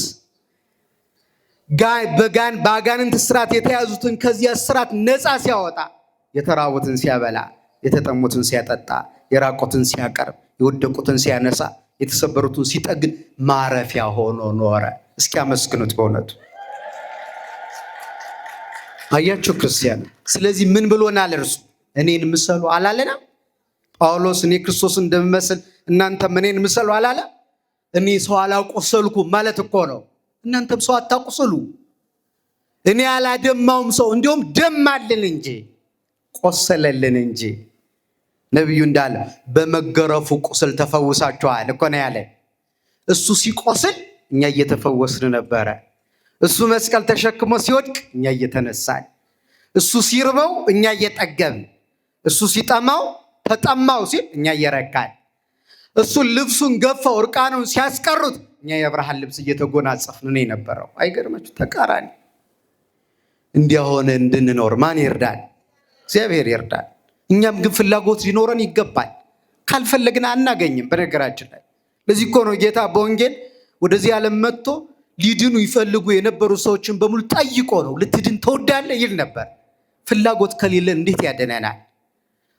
በአጋንንት እስራት የተያዙትን ከዚያ እስራት ነፃ ሲያወጣ የተራቡትን ሲያበላ የተጠሙትን ሲያጠጣ የራቆትን ሲያቀርብ የወደቁትን ሲያነሳ የተሰበሩትን ሲጠግን ማረፊያ ሆኖ ኖረ። እስኪ አመስግኑት በእውነቱ። አያችሁ ክርስቲያን። ስለዚህ ምን ብሎናል እርሱ? እኔን ምሰሉ አላለና? ጳውሎስ እኔ ክርስቶስ እንደምመስል እናንተም እኔን ምሰሉ አላለ? እኔ ሰው አላቆሰልኩም ማለት እኮ ነው። እናንተም ሰው አታቆስሉ። እኔ አላደማውም ሰው እንዲሁም ደማልን እንጂ ቆሰለልን እንጂ። ነቢዩ እንዳለ በመገረፉ ቁስል ተፈውሳችኋል እኮ ነው ያለ። እሱ ሲቆስል እኛ እየተፈወስን ነበረ። እሱ መስቀል ተሸክሞ ሲወድቅ እኛ እየተነሳን፣ እሱ ሲርበው እኛ እየጠገብን፣ እሱ ሲጠማው ተጠማው ሲል እኛ እየረካን፣ እሱ ልብሱን ገፈው እርቃኑን ሲያስቀሩት እኛ የብርሃን ልብስ እየተጎናጸፍን ነው የነበረው። አይገርማችሁ? ተቃራኒ እንዲያሆነ እንድንኖር ማን ይርዳል? እግዚአብሔር ይርዳል። እኛም ግን ፍላጎት ሊኖረን ይገባል። ካልፈለግን አናገኝም። በነገራችን ላይ ለዚህ እኮ ነው ጌታ በወንጌል ወደዚህ ዓለም መጥቶ ሊድኑ ይፈልጉ የነበሩ ሰዎችን በሙሉ ጠይቆ ነው ልትድን ትወዳለህ ይል ነበር። ፍላጎት ከሌለን እንዴት ያደነናል?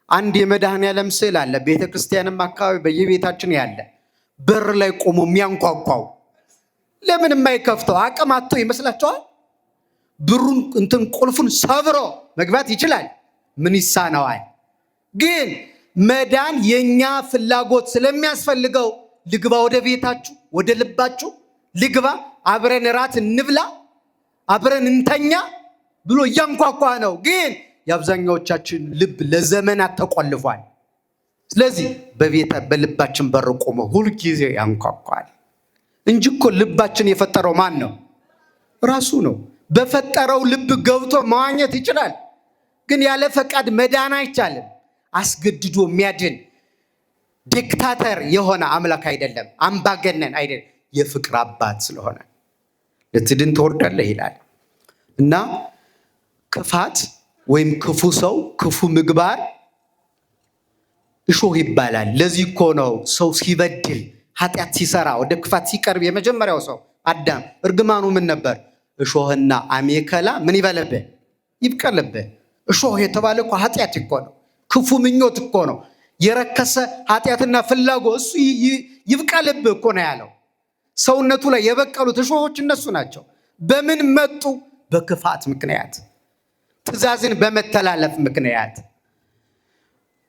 አንድ የመድኃኔዓለም ስዕል አለ ቤተ ክርስቲያንም አካባቢ በየቤታችን ያለ በር ላይ ቆሞ የሚያንኳኳው ለምን የማይከፍተው አቅም አጥቶ ይመስላችኋል? ብሩን ቁልፉን ሰብሮ መግባት ይችላል። ምን ይሳነዋል? ግን መዳን የኛ ፍላጎት ስለሚያስፈልገው ልግባ ወደ ቤታችሁ ወደ ልባችሁ ልግባ፣ አብረን እራት እንብላ፣ አብረን እንተኛ ብሎ እያንኳኳ ነው። ግን የአብዛኛዎቻችን ልብ ለዘመናት ተቆልፏል። ስለዚህ በልባችን በር ቆሞ ሁልጊዜ ያንኳኳል እንጂ እኮ ልባችን የፈጠረው ማን ነው? ራሱ ነው። በፈጠረው ልብ ገብቶ መዋኘት ይችላል። ግን ያለ ፈቃድ መዳን አይቻልም። አስገድዶ የሚያድን ዲክታተር የሆነ አምላክ አይደለም፣ አምባገነን አይደለም። የፍቅር አባት ስለሆነ ልትድን ትወዳለህ ይላል። እና ክፋት ወይም ክፉ ሰው ክፉ ምግባር እሾህ ይባላል። ለዚህ እኮ ነው ሰው ሲበድል ኃጢአት ሲሰራ ወደ ክፋት ሲቀርብ የመጀመሪያው ሰው አዳም እርግማኑ ምን ነበር? እሾህና አሜከላ ምን ይበለብህ? ይብቀልብህ። እሾህ የተባለ እኮ ኃጢአት እኮ ነው። ክፉ ምኞት እኮ ነው። የረከሰ ኃጢአትና ፍላጎት እሱ ይብቀልብህ እኮ ነው ያለው። ሰውነቱ ላይ የበቀሉት እሾሆች እነሱ ናቸው። በምን መጡ? በክፋት ምክንያት፣ ትእዛዝን በመተላለፍ ምክንያት።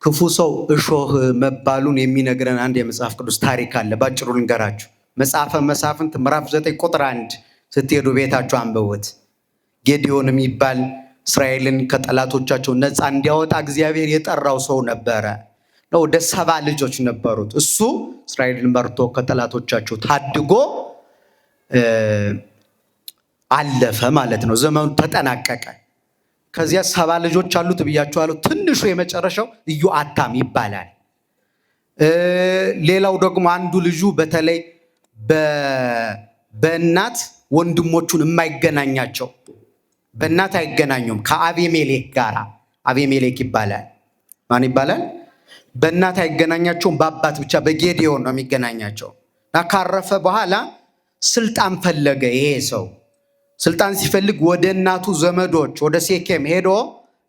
ክፉ ሰው እሾህ መባሉን የሚነግረን አንድ የመጽሐፍ ቅዱስ ታሪክ አለ። ባጭሩ ልንገራችሁ። መጽሐፈ መሳፍንት ምዕራፍ 9 ቁጥር 1 ስትሄዱ ቤታችሁ አንብቡት። ጌዲዮን የሚባል እስራኤልን ከጠላቶቻቸው ነፃ እንዲያወጣ እግዚአብሔር የጠራው ሰው ነበረ። ወደ 70 ልጆች ነበሩት። እሱ እስራኤልን መርቶ ከጠላቶቻቸው ታድጎ አለፈ ማለት ነው። ዘመኑ ተጠናቀቀ። ከዚያ 70 ልጆች አሉት ብያቸዋለሁ። ትንሹ የመጨረሻው ኢዮአታም ይባላል። ሌላው ደግሞ አንዱ ልጁ በተለይ በእናት ወንድሞቹን የማይገናኛቸው፣ በእናት አይገናኙም ከአቤሜሌክ ጋር። አቤሜሌክ ይባላል። ማን ይባላል? በእናት አይገናኛቸውም፣ በአባት ብቻ በጌዲዮን ነው የሚገናኛቸው። እና ካረፈ በኋላ ስልጣን ፈለገ። ይሄ ሰው ስልጣን ሲፈልግ ወደ እናቱ ዘመዶች ወደ ሴኬም ሄዶ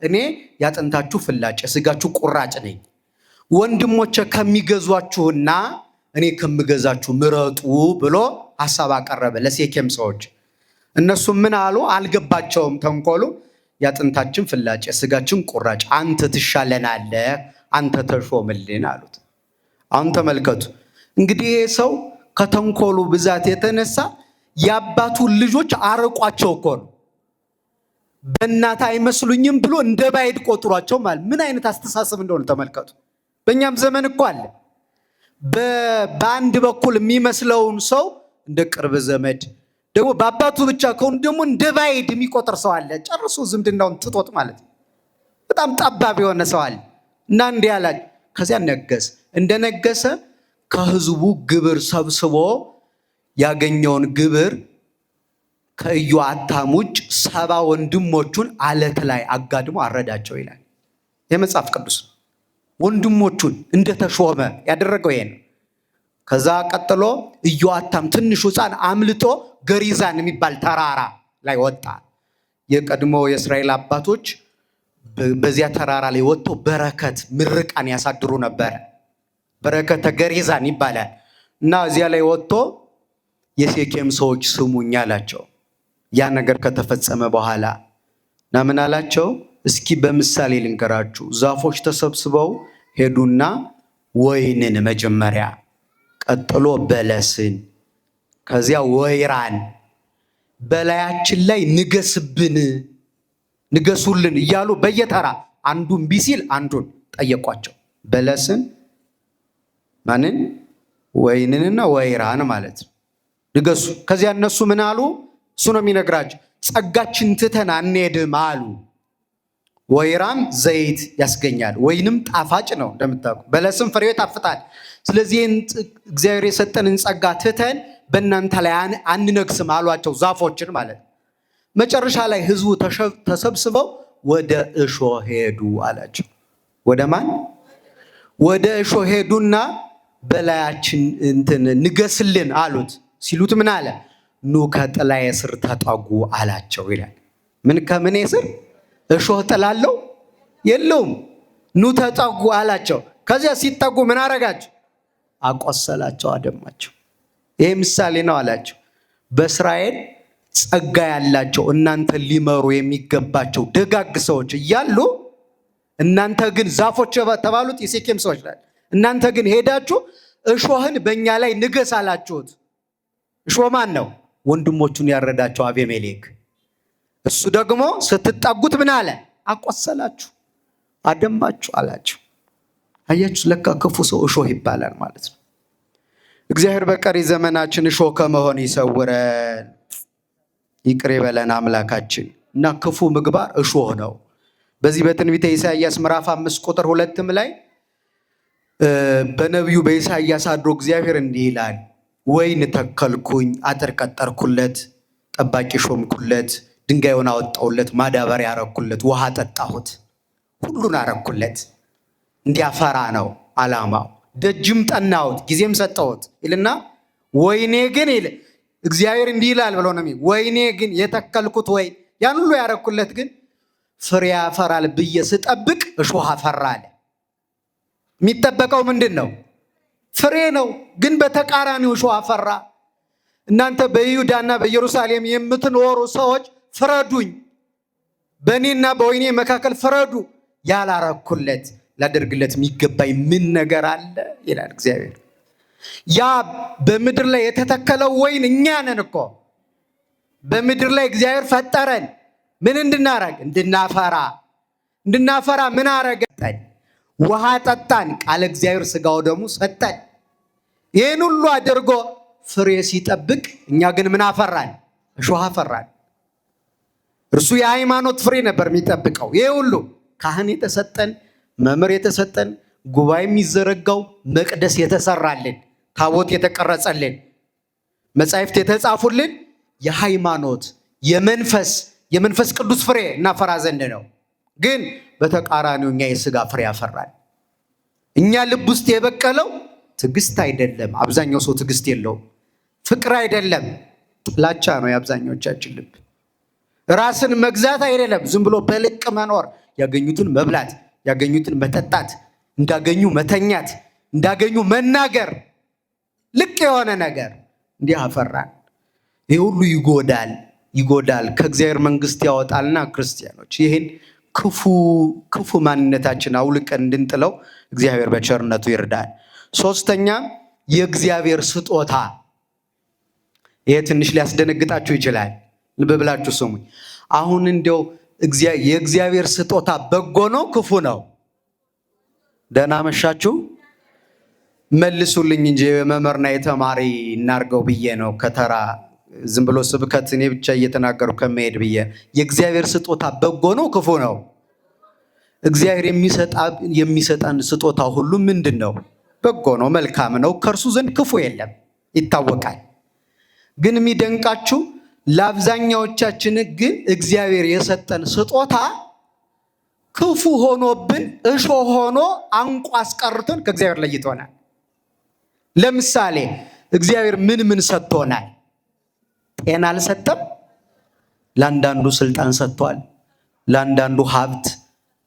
እኔ ያጥንታችሁ ፍላጭ የስጋችሁ ቁራጭ ነኝ፣ ወንድሞቼ ከሚገዟችሁና እኔ ከምገዛችሁ ምረጡ ብሎ ሐሳብ አቀረበ ለሴኬም ሰዎች። እነሱም ምን አሉ? አልገባቸውም ተንኮሉ። ያጥንታችን ፍላጭ የስጋችን ቁራጭ አንተ ትሻለናለህ፣ አንተ ተሾምልን አሉት። አሁን ተመልከቱ እንግዲህ ይሄ ሰው ከተንኮሉ ብዛት የተነሳ የአባቱን ልጆች አርቋቸው እኮ ነው። በእናት አይመስሉኝም ብሎ እንደ ባዕድ ቆጥሯቸው ማለት ምን አይነት አስተሳሰብ እንደሆነ ተመልከቱ። በእኛም ዘመን እኮ አለ። በአንድ በኩል የሚመስለውን ሰው እንደ ቅርብ ዘመድ ደግሞ በአባቱ ብቻ ከሆነ ደግሞ እንደ ባዕድ የሚቆጥር ሰው አለ። ጨርሶ ዝምድናውን ትቶት ማለት ነው። በጣም ጠባብ የሆነ ሰው አለ እና እንዲህ አላቸው። ከዚያ ነገሰ። እንደነገሰ ከህዝቡ ግብር ሰብስቦ ያገኘውን ግብር ከኢዮአታም ውጭ 70 ወንድሞቹን አለት ላይ አጋድሞ አረዳቸው ይላል የመጽሐፍ ቅዱስ። ወንድሞቹን እንደተሾመ ያደረገው ይሄ ነው። ከዛ ቀጥሎ ኢዮአታም ትንሹ ሕፃን አምልጦ ገሪዛን የሚባል ተራራ ላይ ወጣ። የቀድሞ የእስራኤል አባቶች በዚያ ተራራ ላይ ወጥቶ በረከት ምርቃን ያሳድሩ ነበር። በረከተ ገሪዛን ይባላል እና እዚያ ላይ ወጥቶ የሴኬም ሰዎች ስሙኝ አላቸው። ያ ነገር ከተፈጸመ በኋላ እና ምን አላቸው? እስኪ በምሳሌ ልንገራችሁ። ዛፎች ተሰብስበው ሄዱና ወይንን መጀመሪያ፣ ቀጥሎ በለስን፣ ከዚያ ወይራን በላያችን ላይ ንገሱልን እያሉ በየተራ አንዱን ቢሲል አንዱን ጠየቋቸው። በለስን ማንን? ወይንንና ወይራን ማለት ነው። ንገሱ። ከዚያ እነሱ ምን አሉ? እሱ ነው የሚነግራቸው። ጸጋችን ትተን አንሄድም አሉ። ወይራም ዘይት ያስገኛል፣ ወይንም ጣፋጭ ነው እንደምታውቁ፣ በለስም ፍሬው ይጣፍጣል። ስለዚህ እግዚአብሔር የሰጠንን ጸጋ ትተን በእናንተ ላይ አንነግስም አሏቸው፣ ዛፎችን ማለት ነው። መጨረሻ ላይ ህዝቡ ተሰብስበው ወደ እሾህ ሄዱ አላቸው። ወደ ማን? ወደ እሾህ ሄዱና በላያችን ንገስልን አሉት። ሲሉት ምን አለ? ኑ ከጥላዬ ስር ተጠጉ አላቸው ይላል። ምን ከምን ስር? እሾህ ጥላለው የለውም። ኑ ተጠጉ አላቸው። ከዚያ ሲጠጉ ምን አረጋቸው? አቆሰላቸው፣ አደማቸው። ይሄ ምሳሌ ነው አላቸው። በእስራኤል ጸጋ ያላቸው እናንተ ሊመሩ የሚገባቸው ደጋግ ሰዎች እያሉ እናንተ ግን ዛፎች ተባሉት የሴኬም ሰዎች ላይ እናንተ ግን ሄዳችሁ እሾህን በእኛ ላይ ንገስ አላችሁት። እሾህ ማን ነው? ወንድሞቹን ያረዳቸው አቤሜሌክ። እሱ ደግሞ ስትጠጉት ምን አለ? አቆሰላችሁ፣ አደማችሁ አላቸው። አያችሁ፣ ለካ ክፉ ሰው እሾህ ይባላል ማለት ነው። እግዚአብሔር በቀሪ ዘመናችን እሾህ ከመሆን ይሰውረን፣ ይቅር ይበለን አምላካችን። እና ክፉ ምግባር እሾህ ነው። በዚህ በትንቢተ ኢሳይያስ ምዕራፍ 5 ቁጥር 2 ላይ በነቢዩ በኢሳይያስ አድሮ እግዚአብሔር እንዲህ ይላል፣ ወይን ተከልኩኝ፣ አጥር ቀጠርኩለት፣ ጠባቂ ሾምኩለት፣ ድንጋዩን አወጣሁለት፣ ማዳበሪያ አረኩለት፣ ውሃ ጠጣሁት፣ ሁሉን አረኩለት፣ እንዲያፈራ ነው ዓላማው። ደጅም ጠናሁት፣ ጊዜም ሰጠሁት ይልና ወይኔ ግን ይል እግዚአብሔር እንዲህ ይላል ብሎ ነው። ወይኔ ግን የተከልኩት ወይን ያን ሁሉ ያረኩለት ግን ፍሬ ያፈራል ብዬ ስጠብቅ እሾህ አፈራ አለ። የሚጠበቀው ምንድን ነው? ፍሬ ነው። ግን በተቃራኒው እሾህ አፈራ። እናንተ በይሁዳና በኢየሩሳሌም የምትኖሩ ሰዎች ፍረዱኝ፣ በእኔና በወይኔ መካከል ፍረዱ። ያላረኩለት ላደርግለት የሚገባኝ ምን ነገር አለ ይላል እግዚአብሔር። ያ በምድር ላይ የተተከለው ወይን እኛ ነን እኮ። በምድር ላይ እግዚአብሔር ፈጠረን ምን እንድናረግ? እንድናፈራ ምን አረገን? ውሃ ጠጣን፣ ቃለ እግዚአብሔር ሥጋው ደሙ ሰጠን። ይህን ሁሉ አድርጎ ፍሬ ሲጠብቅ እኛ ግን ምን አፈራን? እሾህ አፈራን። እርሱ የሃይማኖት ፍሬ ነበር የሚጠብቀው። ይህ ሁሉ ካህን የተሰጠን፣ መምህር የተሰጠን፣ ጉባኤ የሚዘረጋው፣ መቅደስ የተሰራልን፣ ታቦት የተቀረጸልን፣ መጻሕፍት የተጻፉልን የሃይማኖት የመንፈስ ቅዱስ ፍሬ እናፈራ ዘንድ ነው። ግን በተቃራኒው እኛ የሥጋ ፍሬ ያፈራል። እኛ ልብ ውስጥ የበቀለው ትዕግስት አይደለም። አብዛኛው ሰው ትዕግስት የለውም። ፍቅር አይደለም፣ ጥላቻ ነው የአብዛኞቻችን ልብ። ራስን መግዛት አይደለም፣ ዝም ብሎ በልቅ መኖር፣ ያገኙትን መብላት፣ ያገኙትን መጠጣት፣ እንዳገኙ መተኛት፣ እንዳገኙ መናገር፣ ልቅ የሆነ ነገር እንዲህ አፈራን። ይህ ሁሉ ይጎዳል፣ ከእግዚአብሔር መንግስት ያወጣልና ክርስቲያኖች ይህን ክፉ ማንነታችን አውልቀን እንድንጥለው እግዚአብሔር በቸርነቱ ይርዳል። ሶስተኛ የእግዚአብሔር ስጦታ። ይሄ ትንሽ ሊያስደነግጣችሁ ይችላል። ልብ ብላችሁ ስሙኝ። አሁን እንዲያው የእግዚአብሔር ስጦታ በጎ ነው ክፉ ነው? ደህና መሻችሁ። መልሱልኝ እንጂ መምህርና የተማሪ እናርገው ብዬ ነው። ከተራ ዝም ብሎ ስብከት እኔ ብቻ እየተናገሩ ከመሄድ ብዬ። የእግዚአብሔር ስጦታ በጎ ነው ክፉ ነው? እግዚአብሔር የሚሰጠን ስጦታ ሁሉ ምንድን ነው? በጎ ነው፣ መልካም ነው። ከእርሱ ዘንድ ክፉ የለም ይታወቃል። ግን የሚደንቃችሁ ለአብዛኛዎቻችን ግን እግዚአብሔር የሰጠን ስጦታ ክፉ ሆኖብን እሾህ ሆኖ አንቆ አስቀርቶን ከእግዚአብሔር ለይቶናል። ለምሳሌ እግዚአብሔር ምን ሰጥቶናል? ጤና አልሰጠም? ለአንዳንዱ ስልጣን ሰጥቷል፣ ለአንዳንዱ ሀብት፣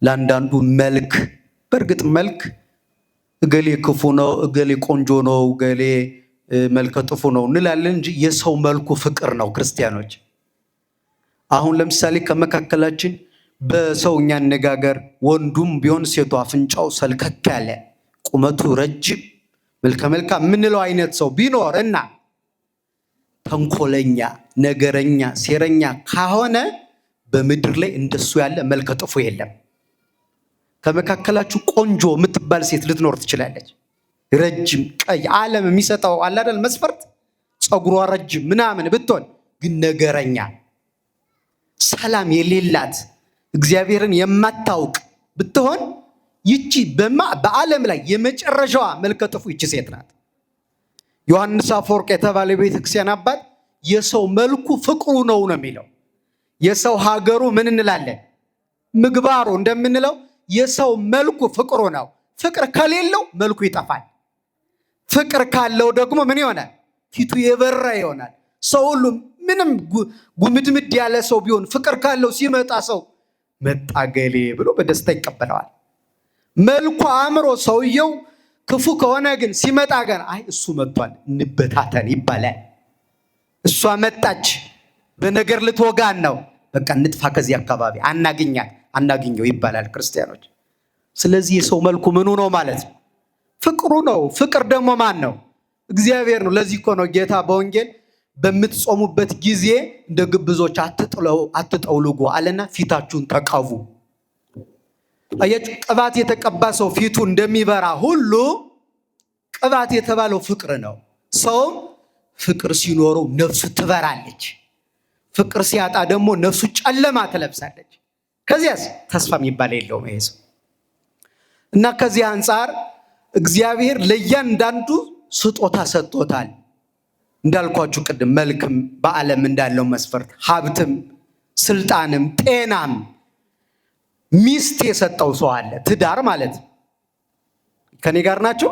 ለአንዳንዱ መልክ። በእርግጥ መልክ እገሌ ክፉ ነው፣ እገሌ ቆንጆ ነው፣ እገሌ መልከ ጥፉ ነው እንላለን እንጂ የሰው መልኩ ፍቅር ነው። ክርስቲያኖች አሁን ለምሳሌ ከመካከላችን በሰውኛ አነጋገር ወንዱም ቢሆን ሴቱ አፍንጫው ሰልከክ ያለ ቁመቱ ረጅም መልከ መልካም የምንለው አይነት ሰው ቢኖር እና ተንኮለኛ፣ ነገረኛ፣ ሴረኛ ካሆነ በምድር ላይ እንደሱ ያለ መልከ ጥፉ የለም። ከመካከላችሁ ቆንጆ የምትባል ሴት ልትኖር ትችላለች። ረጅም ቀይ ዓለም የሚሰጠው አለ አይደል መስፈርት፣ ፀጉሯ ረጅም ምናምን ብትሆን ግን ነገረኛ፣ ሰላም የሌላት እግዚአብሔርን የማታውቅ ብትሆን ይቺ በዓለም ላይ የመጨረሻዋ መልከ ጥፉ ይቺ ሴት ናት። ዮሐንስ አፈወርቅ የተባለ ቤተክርስቲያን አባት የሰው መልኩ ፍቅሩ ነው የሚለው። የሰው ሀገሩ ምን እንላለን? ምግባሩ እንደምንለው የሰው መልኩ ፍቅሩ ነው። ፍቅር ከሌለው መልኩ ይጠፋል። ፍቅር ካለው ደግሞ ምን ይሆናል? ፊቱ የበራ ይሆናል። ሰው ሁሉ ምንም ጉምድምድ ያለ ሰው ቢሆን ፍቅር ካለው ሲመጣ ሰው መጣገሌ ብሎ በደስታ ይቀበለዋል። መልኩ አምሮ ሰውየው ክፉ ከሆነ ግን ሲመጣ ገና አይ እሱ መጥቷል እንበታተን ይባላል። እሷ መጣች በነገር ልትወጋን ነው፣ በቃ እንጥፋ ከዚህ አካባቢ አናግኘው ይባላል ክርስቲያኖች። ስለዚህ የሰው መልኩ ምኑ ነው ማለት ነው? ፍቅሩ ነው። ፍቅር ደግሞ ማን ነው? እግዚአብሔር ነው። ለዚህ እኮ ነው ጌታ በወንጌል በምትጾሙበት ጊዜ እንደ ግብዞች አትጠውልጉ አለና ፊታችሁን ተቀቡ። አያችሁ፣ ቅባት የተቀባ ሰው ፊቱ እንደሚበራ ሁሉ ቅባት የተባለው ፍቅር ነው። ሰውም ፍቅር ሲኖረው ነፍሱ ትበራለች። ፍቅር ሲያጣ ደግሞ ነፍሱ ጨለማ ትለብሳለች። ከዚያስ ተስፋ የሚባል የለውም ይሄ ሰው። እና ከዚህ አንጻር እግዚአብሔር ለእያንዳንዱ ስጦታ ሰጥቶታል። እንዳልኳችሁ ቅድም መልክም በዓለም እንዳለው መስፈርት ሀብትም፣ ስልጣንም፣ ጤናም ሚስት የሰጠው ሰው አለ። ትዳር ማለት ከኔ ጋር ናቸው።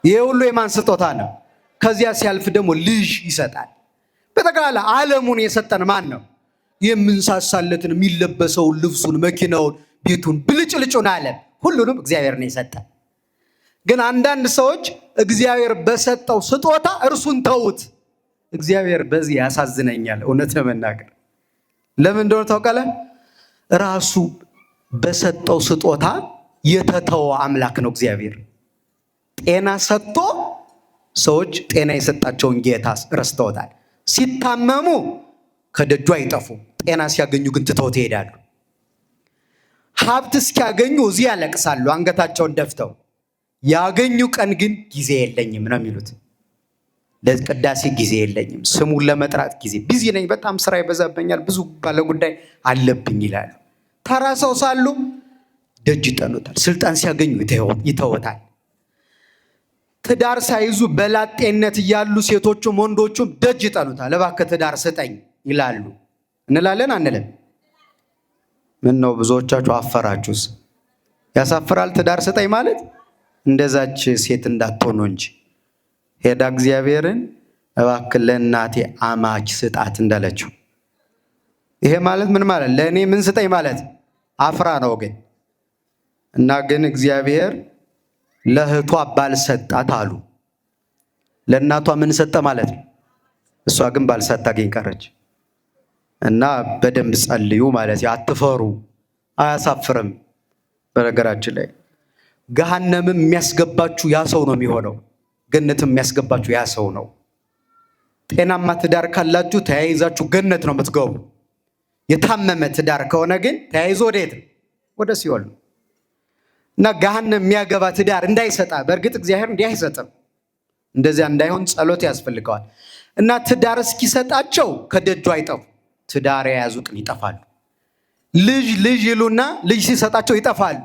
ይሄ ሁሉ የማን ስጦታ ነው? ከዚያ ሲያልፍ ደግሞ ልጅ ይሰጣል። በጠቅላላ ዓለሙን የሰጠን ማን ነው? የምንሳሳለትን የሚለበሰውን ልብሱን፣ መኪናውን፣ ቤቱን፣ ብልጭልጩን ዓለም ሁሉንም እግዚአብሔር ነው የሰጠን። ግን አንዳንድ ሰዎች እግዚአብሔር በሰጠው ስጦታ እርሱን ተውት። እግዚአብሔር በዚህ ያሳዝነኛል እውነት ለመናገር። ለምን እንደሆነ ታውቃለህ? ራሱ በሰጠው ስጦታ የተተወ አምላክ ነው እግዚአብሔር። ጤና ሰጥቶ ሰዎች ጤና የሰጣቸውን ጌታ ረስተውታል። ሲታመሙ ከደጁ አይጠፉ፣ ጤና ሲያገኙ ግን ትተውት ይሄዳሉ። ሀብት እስኪያገኙ እዚህ ያለቅሳሉ አንገታቸውን ደፍተው። ያገኙ ቀን ግን ጊዜ የለኝም ነው የሚሉት። ለቅዳሴ ጊዜ የለኝም፣ ስሙን ለመጥራት ጊዜ ቢዚ ነኝ፣ በጣም ስራ ይበዛብኛል፣ ብዙ ባለጉዳይ አለብኝ ይላሉ። ተራ ሰው ሳሉ ደጅ ይጠኑታል። ስልጣን ሲያገኙ ይተወታል። ትዳር ሳይዙ በላጤነት እያሉ ሴቶቹም ወንዶቹም ደጅ ይጠኑታል። እባክህ ትዳር ስጠኝ ይላሉ። እንላለን አንልም? ምን ነው ብዙዎቻችሁ አፈራችሁስ? ያሳፍራል ትዳር ስጠኝ ማለት። እንደዛች ሴት እንዳትሆኑ እንጂ ሄዳ እግዚአብሔርን እባክህ ለእናቴ አማች ስጣት እንዳለችው። ይሄ ማለት ምን ማለት? ለእኔ ምን ስጠኝ ማለት አፍራ ነው። ግን እግዚአብሔር ለእህቷ ባል ሰጣት አሉ። ለእናቷ ምን ሰጠ ማለት ነው? እሷ ግን ባል ሳታገኝ ቀረች። እና በደንብ ጸልዩ ማለት አትፈሩ፣ አያሳፍርም። በነገራችን ላይ ገሃነምም የሚያስገባችሁ ያ ሰው ነው የሚሆነው፣ ገነትም የሚያስገባችሁ ያ ሰው ነው። ጤናማ ትዳር ካላችሁ ተያይዛችሁ ገነት ነው የምትገቡ። የታመመ ትዳር ከሆነ ግን ተያይዞ ወዴት? ወደ ሲኦል ነው። እና ገሃነም የሚያገባ ትዳር እንዳይሰጣ፣ በእርግጥ እግዚአብሔር እንዲህ አይሰጥም። እንደዚያ እንዳይሆን ጸሎት ያስፈልገዋል። እና ትዳር እስኪሰጣቸው ከደጁ አይጠፉ። ትዳር የያዙ ግን ይጠፋሉ። ልጅ ይሉና ልጅ ሲሰጣቸው ይጠፋሉ።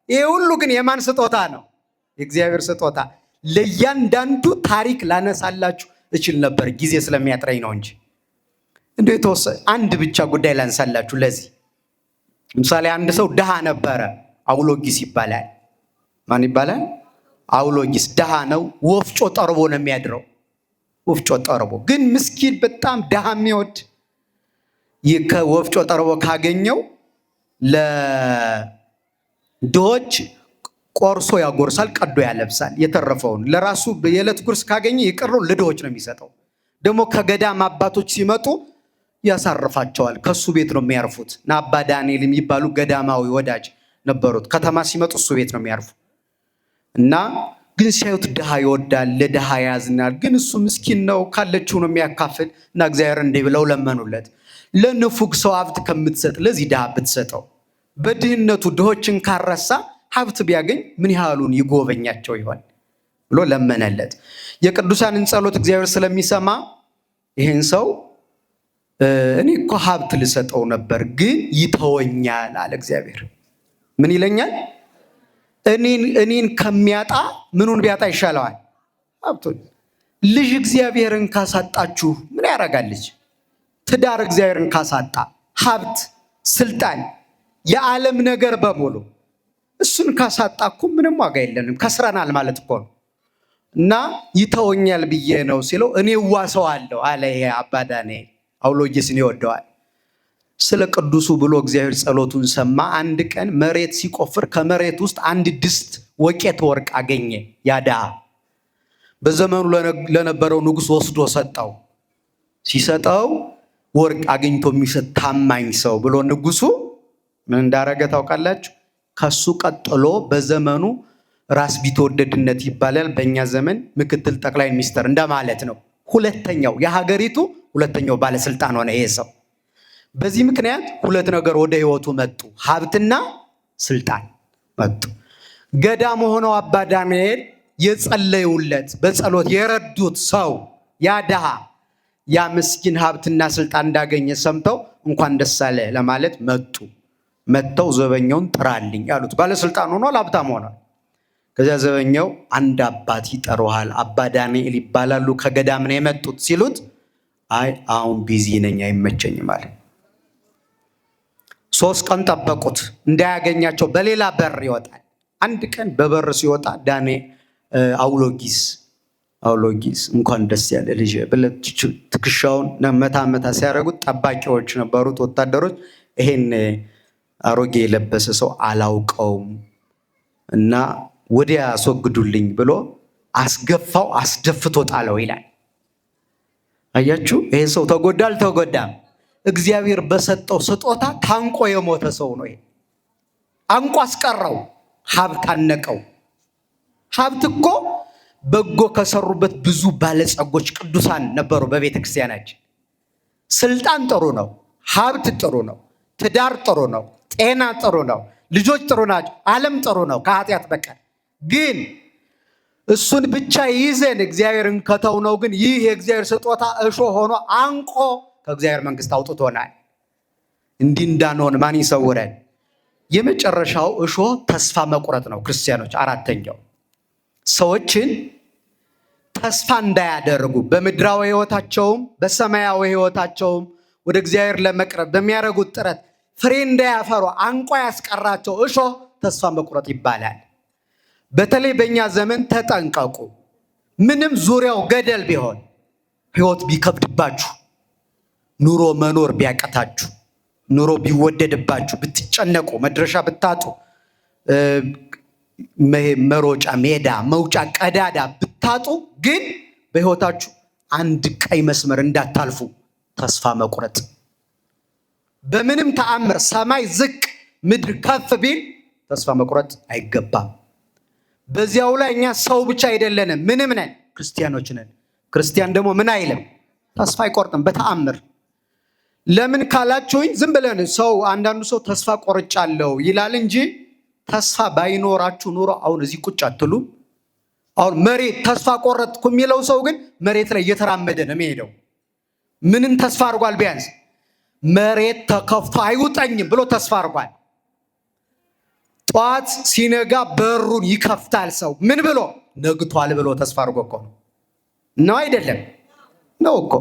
ይሄ ሁሉ ግን የማን ስጦታ ነው? የእግዚአብሔር ስጦታ። ለእያንዳንዱ ታሪክ ላነሳላችሁ እችል ነበር፣ ጊዜ ስለሚያጥረኝ ነው እንጂ እንደው የተወሰነ አንድ ብቻ ጉዳይ ላንሳላችሁ። ለዚህ ምሳሌ አንድ ሰው ድሃ ነበረ። አውሎጊስ ይባላል። ማን ይባላል? አውሎጊስ ድሃ ነው። ወፍጮ ጠርቦ ነው የሚያድረው። ወፍጮ ጠርቦ ግን ምስኪን፣ በጣም ድሃ የሚወድ ከወፍጮ ጠርቦ ካገኘው ለድሆች ቆርሶ ያጎርሳል፣ ቀዶ ያለብሳል። የተረፈውን ለራሱ የዕለት ጉርስ ካገኘ የቀረው ለድሆች ነው የሚሰጠው። ደግሞ ከገዳም አባቶች ሲመጡ ያሳርፋቸዋል። ከሱ ቤት ነው የሚያርፉት። እና አባ ዳንኤል የሚባሉ ገዳማዊ ወዳጅ ነበሩት። ከተማ ሲመጡ እሱ ቤት ነው የሚያርፉ። እና ግን ሲያዩት ድሃ ይወዳል፣ ለድሃ ያዝናል። ግን እሱ ምስኪን ነው፣ ካለችው ነው የሚያካፍል። እና እግዚአብሔር እንዲህ ብለው ለመኑለት፣ ለንፉግ ሰው ሀብት ከምትሰጥ ለዚህ ድሃ ብትሰጠው፣ በድህነቱ ድሆችን ካረሳ ሀብት ቢያገኝ ምን ያህሉን ይጎበኛቸው ይሆን ብሎ ለመነለት። የቅዱሳንን ጸሎት እግዚአብሔር ስለሚሰማ ይህን ሰው እኔ እኮ ሀብት ልሰጠው ነበር ግን ይተወኛል አለ እግዚአብሔር። ምን ይለኛል? እኔን ከሚያጣ ምኑን ቢያጣ ይሻለዋል? ሀብቱን። ልጅ እግዚአብሔርን ካሳጣችሁ ምን ያደርጋል ልጅ? ትዳር እግዚአብሔርን ካሳጣ፣ ሀብት፣ ስልጣን፣ የዓለም ነገር በሙሉ እሱን ካሳጣ እኮ ምንም ዋጋ የለንም፣ ከስረናል ማለት እኮ ነው። እና ይተወኛል ብዬ ነው ሲለው እኔ እዋሰዋለሁ አለ። ይሄ አባ ዳንኤል አውሎጊስን ይወደዋል። ስለ ቅዱሱ ብሎ እግዚአብሔር ጸሎቱን ሰማ። አንድ ቀን መሬት ሲቆፍር ከመሬት ውስጥ አንድ ድስት ወቄት ወርቅ አገኘ። ያዳ በዘመኑ ለነበረው ንጉሥ ወስዶ ሰጠው። ሲሰጠው ወርቅ አግኝቶ የሚሰጥ ታማኝ ሰው ብሎ ንጉሱ ምን እንዳረገ ታውቃላችሁ? ከሱ ቀጥሎ በዘመኑ ራስ ቢትወደድነት ይባላል። በእኛ ዘመን ምክትል ጠቅላይ ሚኒስትር እንደማለት ነው። ሁለተኛው የሀገሪቱ ሁለተኛው ባለስልጣን ሆነ ይሄ ሰው። በዚህ ምክንያት ሁለት ነገር ወደ ህይወቱ መጡ፣ ሀብትና ስልጣን መጡ። ገዳም ሆነው አባ ዳንኤል የጸለዩለት በጸሎት የረዱት ሰው ያ ድሃ ያ ምስኪን ሀብትና ስልጣን እንዳገኘ ሰምተው እንኳን ደስ አለ ለማለት መጥተው ዘበኛውን ጥራልኝ ያሉት። ባለስልጣን ሆኗል፣ ሀብታም ሆኗል። ከዚያ ዘበኛው አንድ አባት ይጠሩሃል፣ አባ ዳንኤል ይባላሉ፣ ከገዳም ነው የመጡት ሲሉት አይ አሁን ቢዚ ነኝ አይመቸኝም አለ። 3 ቀን ጠበቁት እንዳያገኛቸው፣ በሌላ በር ይወጣል። አንድ ቀን በበር ሲወጣ አውሎጊስ እንኳን ደስ ያለ ልጅ ብለው ትከሻውን መታ ሲያደርጉት ጠባቂዎች ነበሩት ወታደሮች። ይሄን አሮጌ የለበሰ ሰው አላውቀውም እና ወዲያ አስወግዱልኝ ብሎ አስገፋው፣ አስደፍቶ ጣለው ይላል። አያችሁ፣ ይሄ ሰው ተጎዳ አልተጎዳም? እግዚአብሔር በሰጠው ስጦታ ታንቆ የሞተ ሰው ነው። ይሄ አንቆ አስቀረው፣ ሀብት አነቀው። ሀብት እኮ በጎ ከሰሩበት ብዙ ባለጸጎች ቅዱሳን ነበሩ በቤተ ክርስቲያናችን። ስልጣን ጥሩ ነው፣ ሀብት ጥሩ ነው፣ ትዳር ጥሩ ነው፣ ጤና ጥሩ ነው፣ ልጆች ጥሩ ናቸው፣ ዓለም ጥሩ ነው ከኃጢአት በቀር። ግን እሱን ብቻ ይዘን እግዚአብሔርን ከተውነው ግን ይህ የእግዚአብሔር ስጦታ እሾህ ሆኖ አንቆ ከእግዚአብሔር መንግስት አውጥቶናል። እንዲህ እንዳንሆን ማን ይሰውረን? የመጨረሻው እሾህ ተስፋ መቁረጥ ነው። ክርስቲያኖች፣ አራተኛው ሰዎችን ተስፋ እንዳያደርጉ በምድራዊ ህይወታቸውም በሰማያዊ ህይወታቸውም ወደ እግዚአብሔር ለመቅረብ በሚያደርጉት ጥረት ፍሬ እንዳያፈሩ አንቆ ያስቀራቸው እሾህ ተስፋ መቁረጥ ይባላል። በተለይ በእኛ ዘመን ተጠንቀቁ። ምንም ዙሪያው ገደል ቢሆን፣ ህይወት ቢከብድባችሁ፣ ኑሮ መኖር ቢያቀታችሁ፣ ኑሮ ቢወደድባችሁ፣ ብትጨነቁ፣ መድረሻ ብታጡ፣ መሮጫ ሜዳ መውጫ ቀዳዳ ብታጡ፣ ግን በህይወታችሁ አንድ ቀይ መስመር እንዳታልፉ ተስፋ መቁረጥ። በምንም ተአምር ሰማይ ዝቅ ምድር ከፍ ቢል ተስፋ መቁረጥ አይገባም። በዚያው ላይ እኛ ሰው ብቻ አይደለንም፣ ምንም ነን፣ ክርስቲያኖች ነን። ክርስቲያን ደግሞ ምን አይልም? ተስፋ አይቆርጥም በተአምር። ለምን ካላችሁኝ ዝም ብለን ሰው አንዳንዱ ሰው ተስፋ ቆርጫለሁ ይላል እንጂ ተስፋ ባይኖራችሁ ኑሮ አሁን እዚህ ቁጭ አትሉም፣ አሁን መሬት ተስፋ ቆረጥኩ የሚለው ሰው ግን መሬት ላይ እየተራመደ ነው የሚሄደው። ምንም ተስፋ አድርጓል? ቢያንስ መሬት ተከፍቶ አይውጠኝም ብሎ ተስፋ አድርጓል። ጠዋት ሲነጋ በሩን ይከፍታል ሰው ምን ብሎ? ነግቷል ብሎ ተስፋ አድርጎ እኮ ነው አይደለም? ነው እኮ።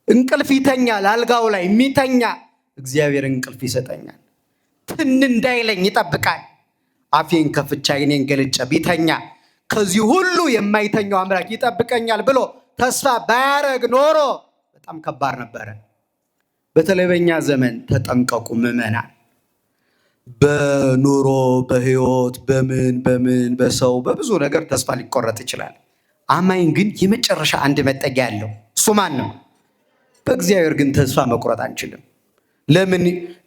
እንቅልፍ ይተኛል አልጋው ላይ የሚተኛ እግዚአብሔር እንቅልፍ ይሰጠኛል። ትን እንዳይለኝ ይጠብቃል። አፌን ከፍቼ ዓይኔን ገልጬ ቢተኛ ከዚህ ሁሉ የማይተኛው አምላክ ይጠብቀኛል ብሎ ተስፋ ባያረግ ኖሮ በጣም ከባድ ነበረ። በተለይ በእኛ ዘመን ተጠንቀቁ ምዕመናን። በኑሮ በህይወት በምን በሰው በብዙ ነገር ተስፋ ሊቆረጥ ይችላል። አማኝ ግን የመጨረሻ አንድ መጠጊያ ያለው እሱ ማን ነው? በእግዚአብሔር ግን ተስፋ መቁረጥ አንችልም።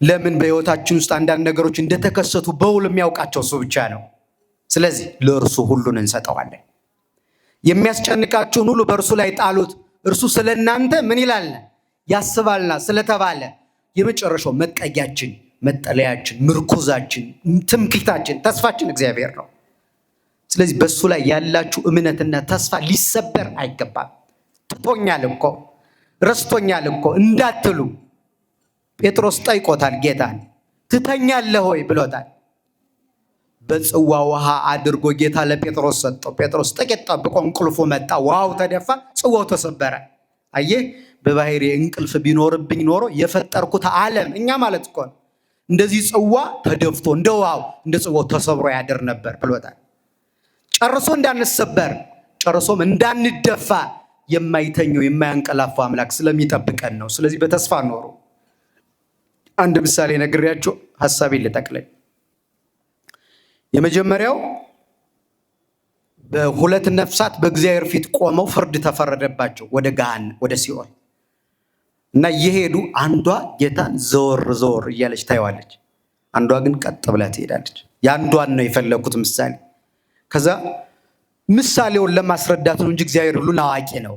ለምን በህይወታችን ውስጥ አንዳንድ ነገሮች እንደተከሰቱ በውል የሚያውቃቸው እሱ ብቻ ነው። ስለዚህ ለእርሱ ሁሉን እንሰጠዋለን። የሚያስጨንቃችሁን ሁሉ በእርሱ ላይ ጣሉት፣ እርሱ ስለ እናንተ ምን ይላል ያስባልና ስለተባለ የመጨረሻው መጠጊያችን፣ መጠለያችን፣ ምርኩዛችን፣ ትምክህታችን፣ ተስፋችን እግዚአብሔር ነው። ስለዚህ በእሱ ላይ ያላችሁ እምነትና ተስፋ ሊሰበር አይገባም። ትቶኛል እኮ ረስቶኛል እኮ እንዳትሉ ጴጥሮስ ጠይቆታል ጌታን። ትተኛለህ ሆይ ብሎታል። በጽዋ ውሃ አድርጎ ጌታ ለጴጥሮስ ሰጠው። ጴጥሮስ ጥቂት ጠብቆ እንቅልፉ መጣ። ውሃው ተደፋ፣ ጽዋው ተሰበረ። አየህ፣ በባህሪ እንቅልፍ ቢኖርብኝ ኖሮ የፈጠርኩት ዓለም እኛ ማለት እኮ ነው እንደዚህ ጽዋ ተደፍቶ እንደ ውሃው እንደ ጽዋው ተሰብሮ ያድር ነበር ብሎታል። ጨርሶ እንዳንሰበር ጨርሶም እንዳንደፋ የማይተኘው የማያንቀላፋው አምላክ ስለሚጠብቀን ነው። ስለዚህ በተስፋ ኖሩ። አንድ ምሳሌ ነግሬያችሁ ሐሳቤን ልጠቅልል። የመጀመሪያው በሁለት ነፍሳት በእግዚአብሔር ፊት ቆመው ፍርድ ተፈረደባቸው ወደ ገሃነም ወደ ሲኦል እና እየሄዱ አንዷ ጌታን ዘወር እያለች ታየዋለች፣ አንዷ ግን ቀጥ ብላ ትሄዳለች። የአንዷን ነው የፈለኩት ምሳሌ። ከዛ ምሳሌውን ለማስረዳት ነው እንጂ እግዚአብሔር ሁሉን አዋቂ ነው።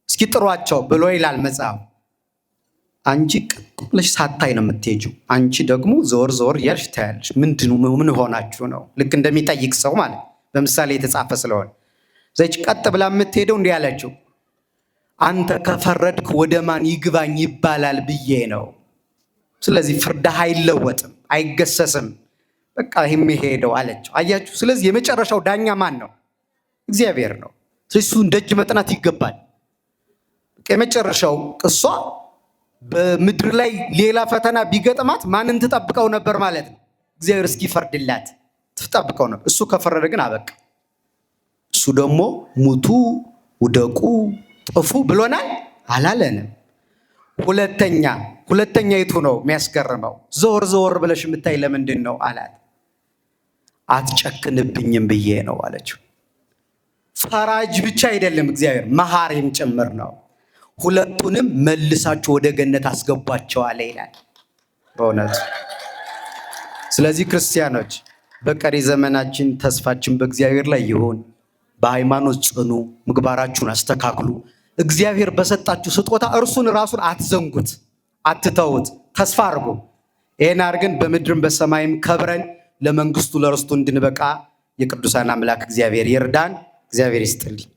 እስኪ ጥሯቸው ብሎ ይላል መጽሐፍ። አንቺ ቀጥ ብለሽ ሳታይ ነው የምትሄጂው፣ አንቺ ደግሞ ዘወር እያልሽ ታያለሽ። ምን ሆናችሁ ነው? ልክ እንደሚጠይቅ ሰው ማለት በምሳሌ የተጻፈ ስለሆነ ዘች ቀጥ ብላ የምትሄደው እንዲህ ያለችው፣ አንተ ከፈረድክ ወደ ማን ይግባኝ ይባላል ብዬ ነው። ስለዚህ ፍርድህ አይለወጥም፣ አይገሰስም፣ በቃ የሚሄደው አለችው። አያችሁ? ስለዚህ የመጨረሻው ዳኛ ማን ነው? እግዚአብሔር ነው። ስለዚህ እሱን ደጅ መጥናት ይገባል። የመጨረሻው እሷ በምድር ላይ ሌላ ፈተና ቢገጥማት ማንን ትጠብቀው ነበር ማለት ነው? እግዚአብሔር እስኪፈርድላት ትጠብቀው ነበር። እሱ ከፈረደ ግን አበቃ። እሱ ደግሞ ሙቱ፣ ውደቁ፣ ጥፉ ብሎናል አላለንም። ሁለተኛ የቱ ነው የሚያስገርመው? ዘወር ብለሽ የምታይ ለምንድን ነው አላት። አትጨክንብኝም ብዬ ነው አለችው። ፈራጅ ብቻ አይደለም እግዚአብሔር፣ መሐሪም ጭምር ነው። ሁለቱንም መልሳችሁ ወደ ገነት አስገቧቸዋል ይላል በእውነቱ። ስለዚህ ክርስቲያኖች በቀሪ ዘመናችን ተስፋችን በእግዚአብሔር ላይ ይሁን። በሃይማኖት ጽኑ፣ ምግባራችሁን አስተካክሉ። እግዚአብሔር በሰጣችሁ ስጦታ እርሱን ራሱን አትዘንጉት፣ አትተውት፣ ተስፋ አድርጉ። ይህን አድርገን በምድርም በሰማይም ከብረን ለመንግስቱ ለርስቱ እንድንበቃ የቅዱሳን አምላክ እግዚአብሔር ይርዳን። እግዚአብሔር ይስጥልኝ።